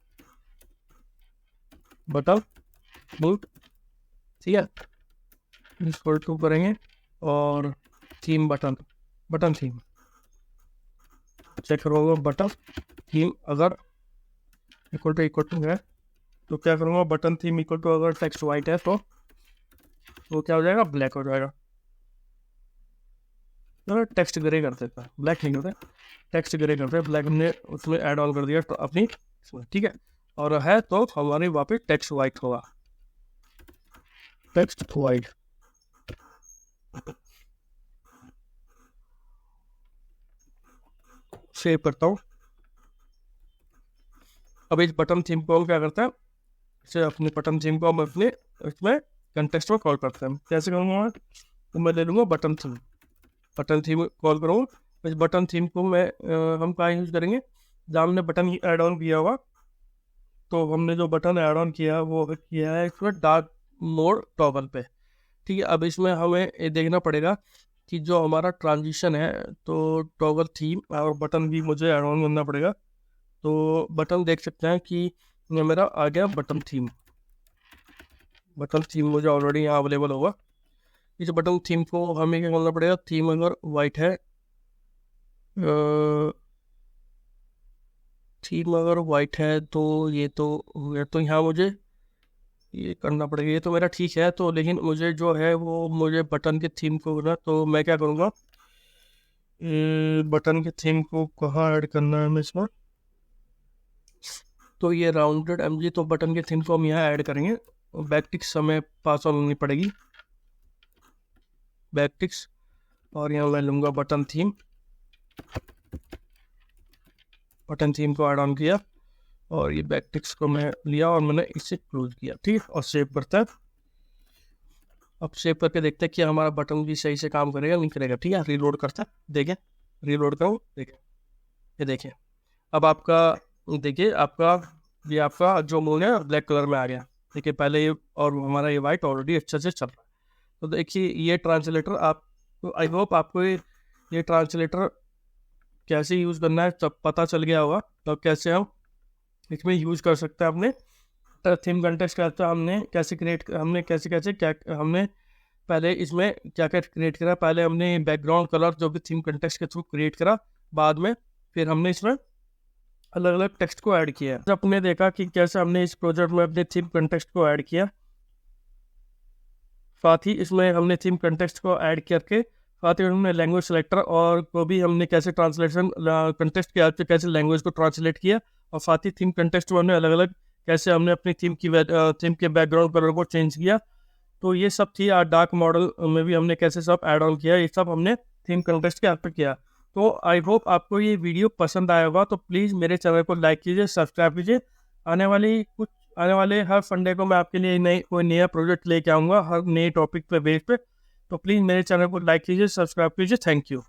Speaker 1: बटन थीम, ठीक है, इसको टू करेंगे, और थीम बटन थीम चेक करूँगा, बटन थीम अगर इक्वल टू है तो क्या करूँगा, बटन थीम इक्वल टू अगर टेक्स्ट वाइट है तो वो क्या हो जाएगा, ब्लैक हो जाएगा। टेक्स्ट ग्रे कर देता है, ब्लैक नहीं होता, टेक्स्ट ग्रे करते हैं, ब्लैक हमने उसमें ऐड ऑन कर दिया तो अपनी, ठीक है। और है तो हमारे वापस टेक्स्ट वाइट होगा, टेक्स्ट वाइट। सेव करता हूँ। अब इस बटन थीम को हम क्या करते हैं, इसे अपने बटन थीम को हम अपने इसमें कंटेक्स्ट में कॉल करते हैं। कैसे करूँगा मैं, तो मैं ले लूँगा बटन थीम कॉल करूँगा। इस बटन थीम को मैं हम कहाँ यूज़ करेंगे, जहाँ हमने बटन ऐड ऑन किया होगा। तो हमने जो बटन ऐड ऑन किया वो किया है इसमें डार्क मोड टॉगल पे। ठीक है, अब इसमें हमें ये देखना पड़ेगा कि जो हमारा ट्रांजिशन है, तो टॉगल थीम और बटन भी मुझे ऐड ऑन करना पड़ेगा। तो बटन देख सकते हैं कि ये मेरा आ गया बटन थीम मुझे ऑलरेडी यहाँ अवेलेबल होगा। इस बटन थीम को हमें क्या करना पड़ेगा, थीम अगर वाइट है, थीम अगर वाइट है तो ये तो यहाँ मुझे ये करना पड़ेगा। ये तो मेरा ठीक है, तो लेकिन मुझे जो है वो मुझे बटन के थीम को ना, तो मैं क्या करूँगा, बटन के थीम को कहाँ ऐड करना है मैं इसमें, तो ये राउंडेड एमजी, तो बटन के थीम को हम यहाँ ऐड करेंगे। बैकटिक्स हमें पास ऑन करनी पड़ेगी, बैकटिक्स, और यहाँ मैं लूँगा बटन थीम को ऐड ऑन किया, और ये बैकटिक्स को मैं लिया और मैंने इसे क्लोज किया। ठीक है, और सेव करता है। अब सेव करके देखते हैं कि हमारा बटन भी सही से काम करेगा नहीं करेगा। ठीक है, रीलोड करता है, देखें, रीलोड करूँ, देखें, ये देखें, अब आपका देखिए, ये आपका जो मून है ब्लैक कलर में आ गया। देखिए पहले ये, और हमारा ये वाइट ऑलरेडी अच्छे से चल रहा है। तो देखिए ये ट्रांसलेटर आप, आई होप आपको ये ट्रांसलेटर कैसे यूज़ करना है तब पता चल गया होगा। तो कैसे हम इसमें यूज़ कर सकते हैं अपने थीम कंटेक्स्ट का, हमने कैसे हमने पहले इसमें क्या क्रिएट करा। पहले हमने बैकग्राउंड कलर जो भी थीम कंटेक्स्ट के थ्रू क्रिएट करा, बाद में फिर हमने इसमें अलग अलग टेक्स्ट को ऐड किया। जब हमने देखा कि कैसे हमने इस प्रोजेक्ट में अपने थीम कंटेक्स्ट को ऐड किया, साथ ही इसमें हमने थीम कंटेक्स्ट को ऐड करके साथ ही हमने लैंग्वेज सेलेक्टर और को भी हमने कैसे ट्रांसलेशन कंटेक्स्ट के हेल्प से कैसे लैंग्वेज को ट्रांसलेट किया, और साथ ही थीम कंटेक्स्ट में हमने अलग अलग कैसे हमने अपनी थीम के बैकग्राउंड कलर को चेंज किया। तो ये सब थी। डार्क मॉडल में भी हमने कैसे सब ऐड ऑन किया, ये सब हमने थीम कंटेक्स्ट के हेल्प पे किया। तो आई होप आपको ये वीडियो पसंद आया होगा। तो प्लीज़ मेरे चैनल को लाइक कीजिए, सब्सक्राइब कीजिए। आने वाले हर संडे को मैं आपके लिए कोई नया प्रोजेक्ट लेके आऊँगा, हर नए टॉपिक पे बेस पे। तो प्लीज़ मेरे चैनल को लाइक कीजिए, सब्सक्राइब कीजिए। Thank you.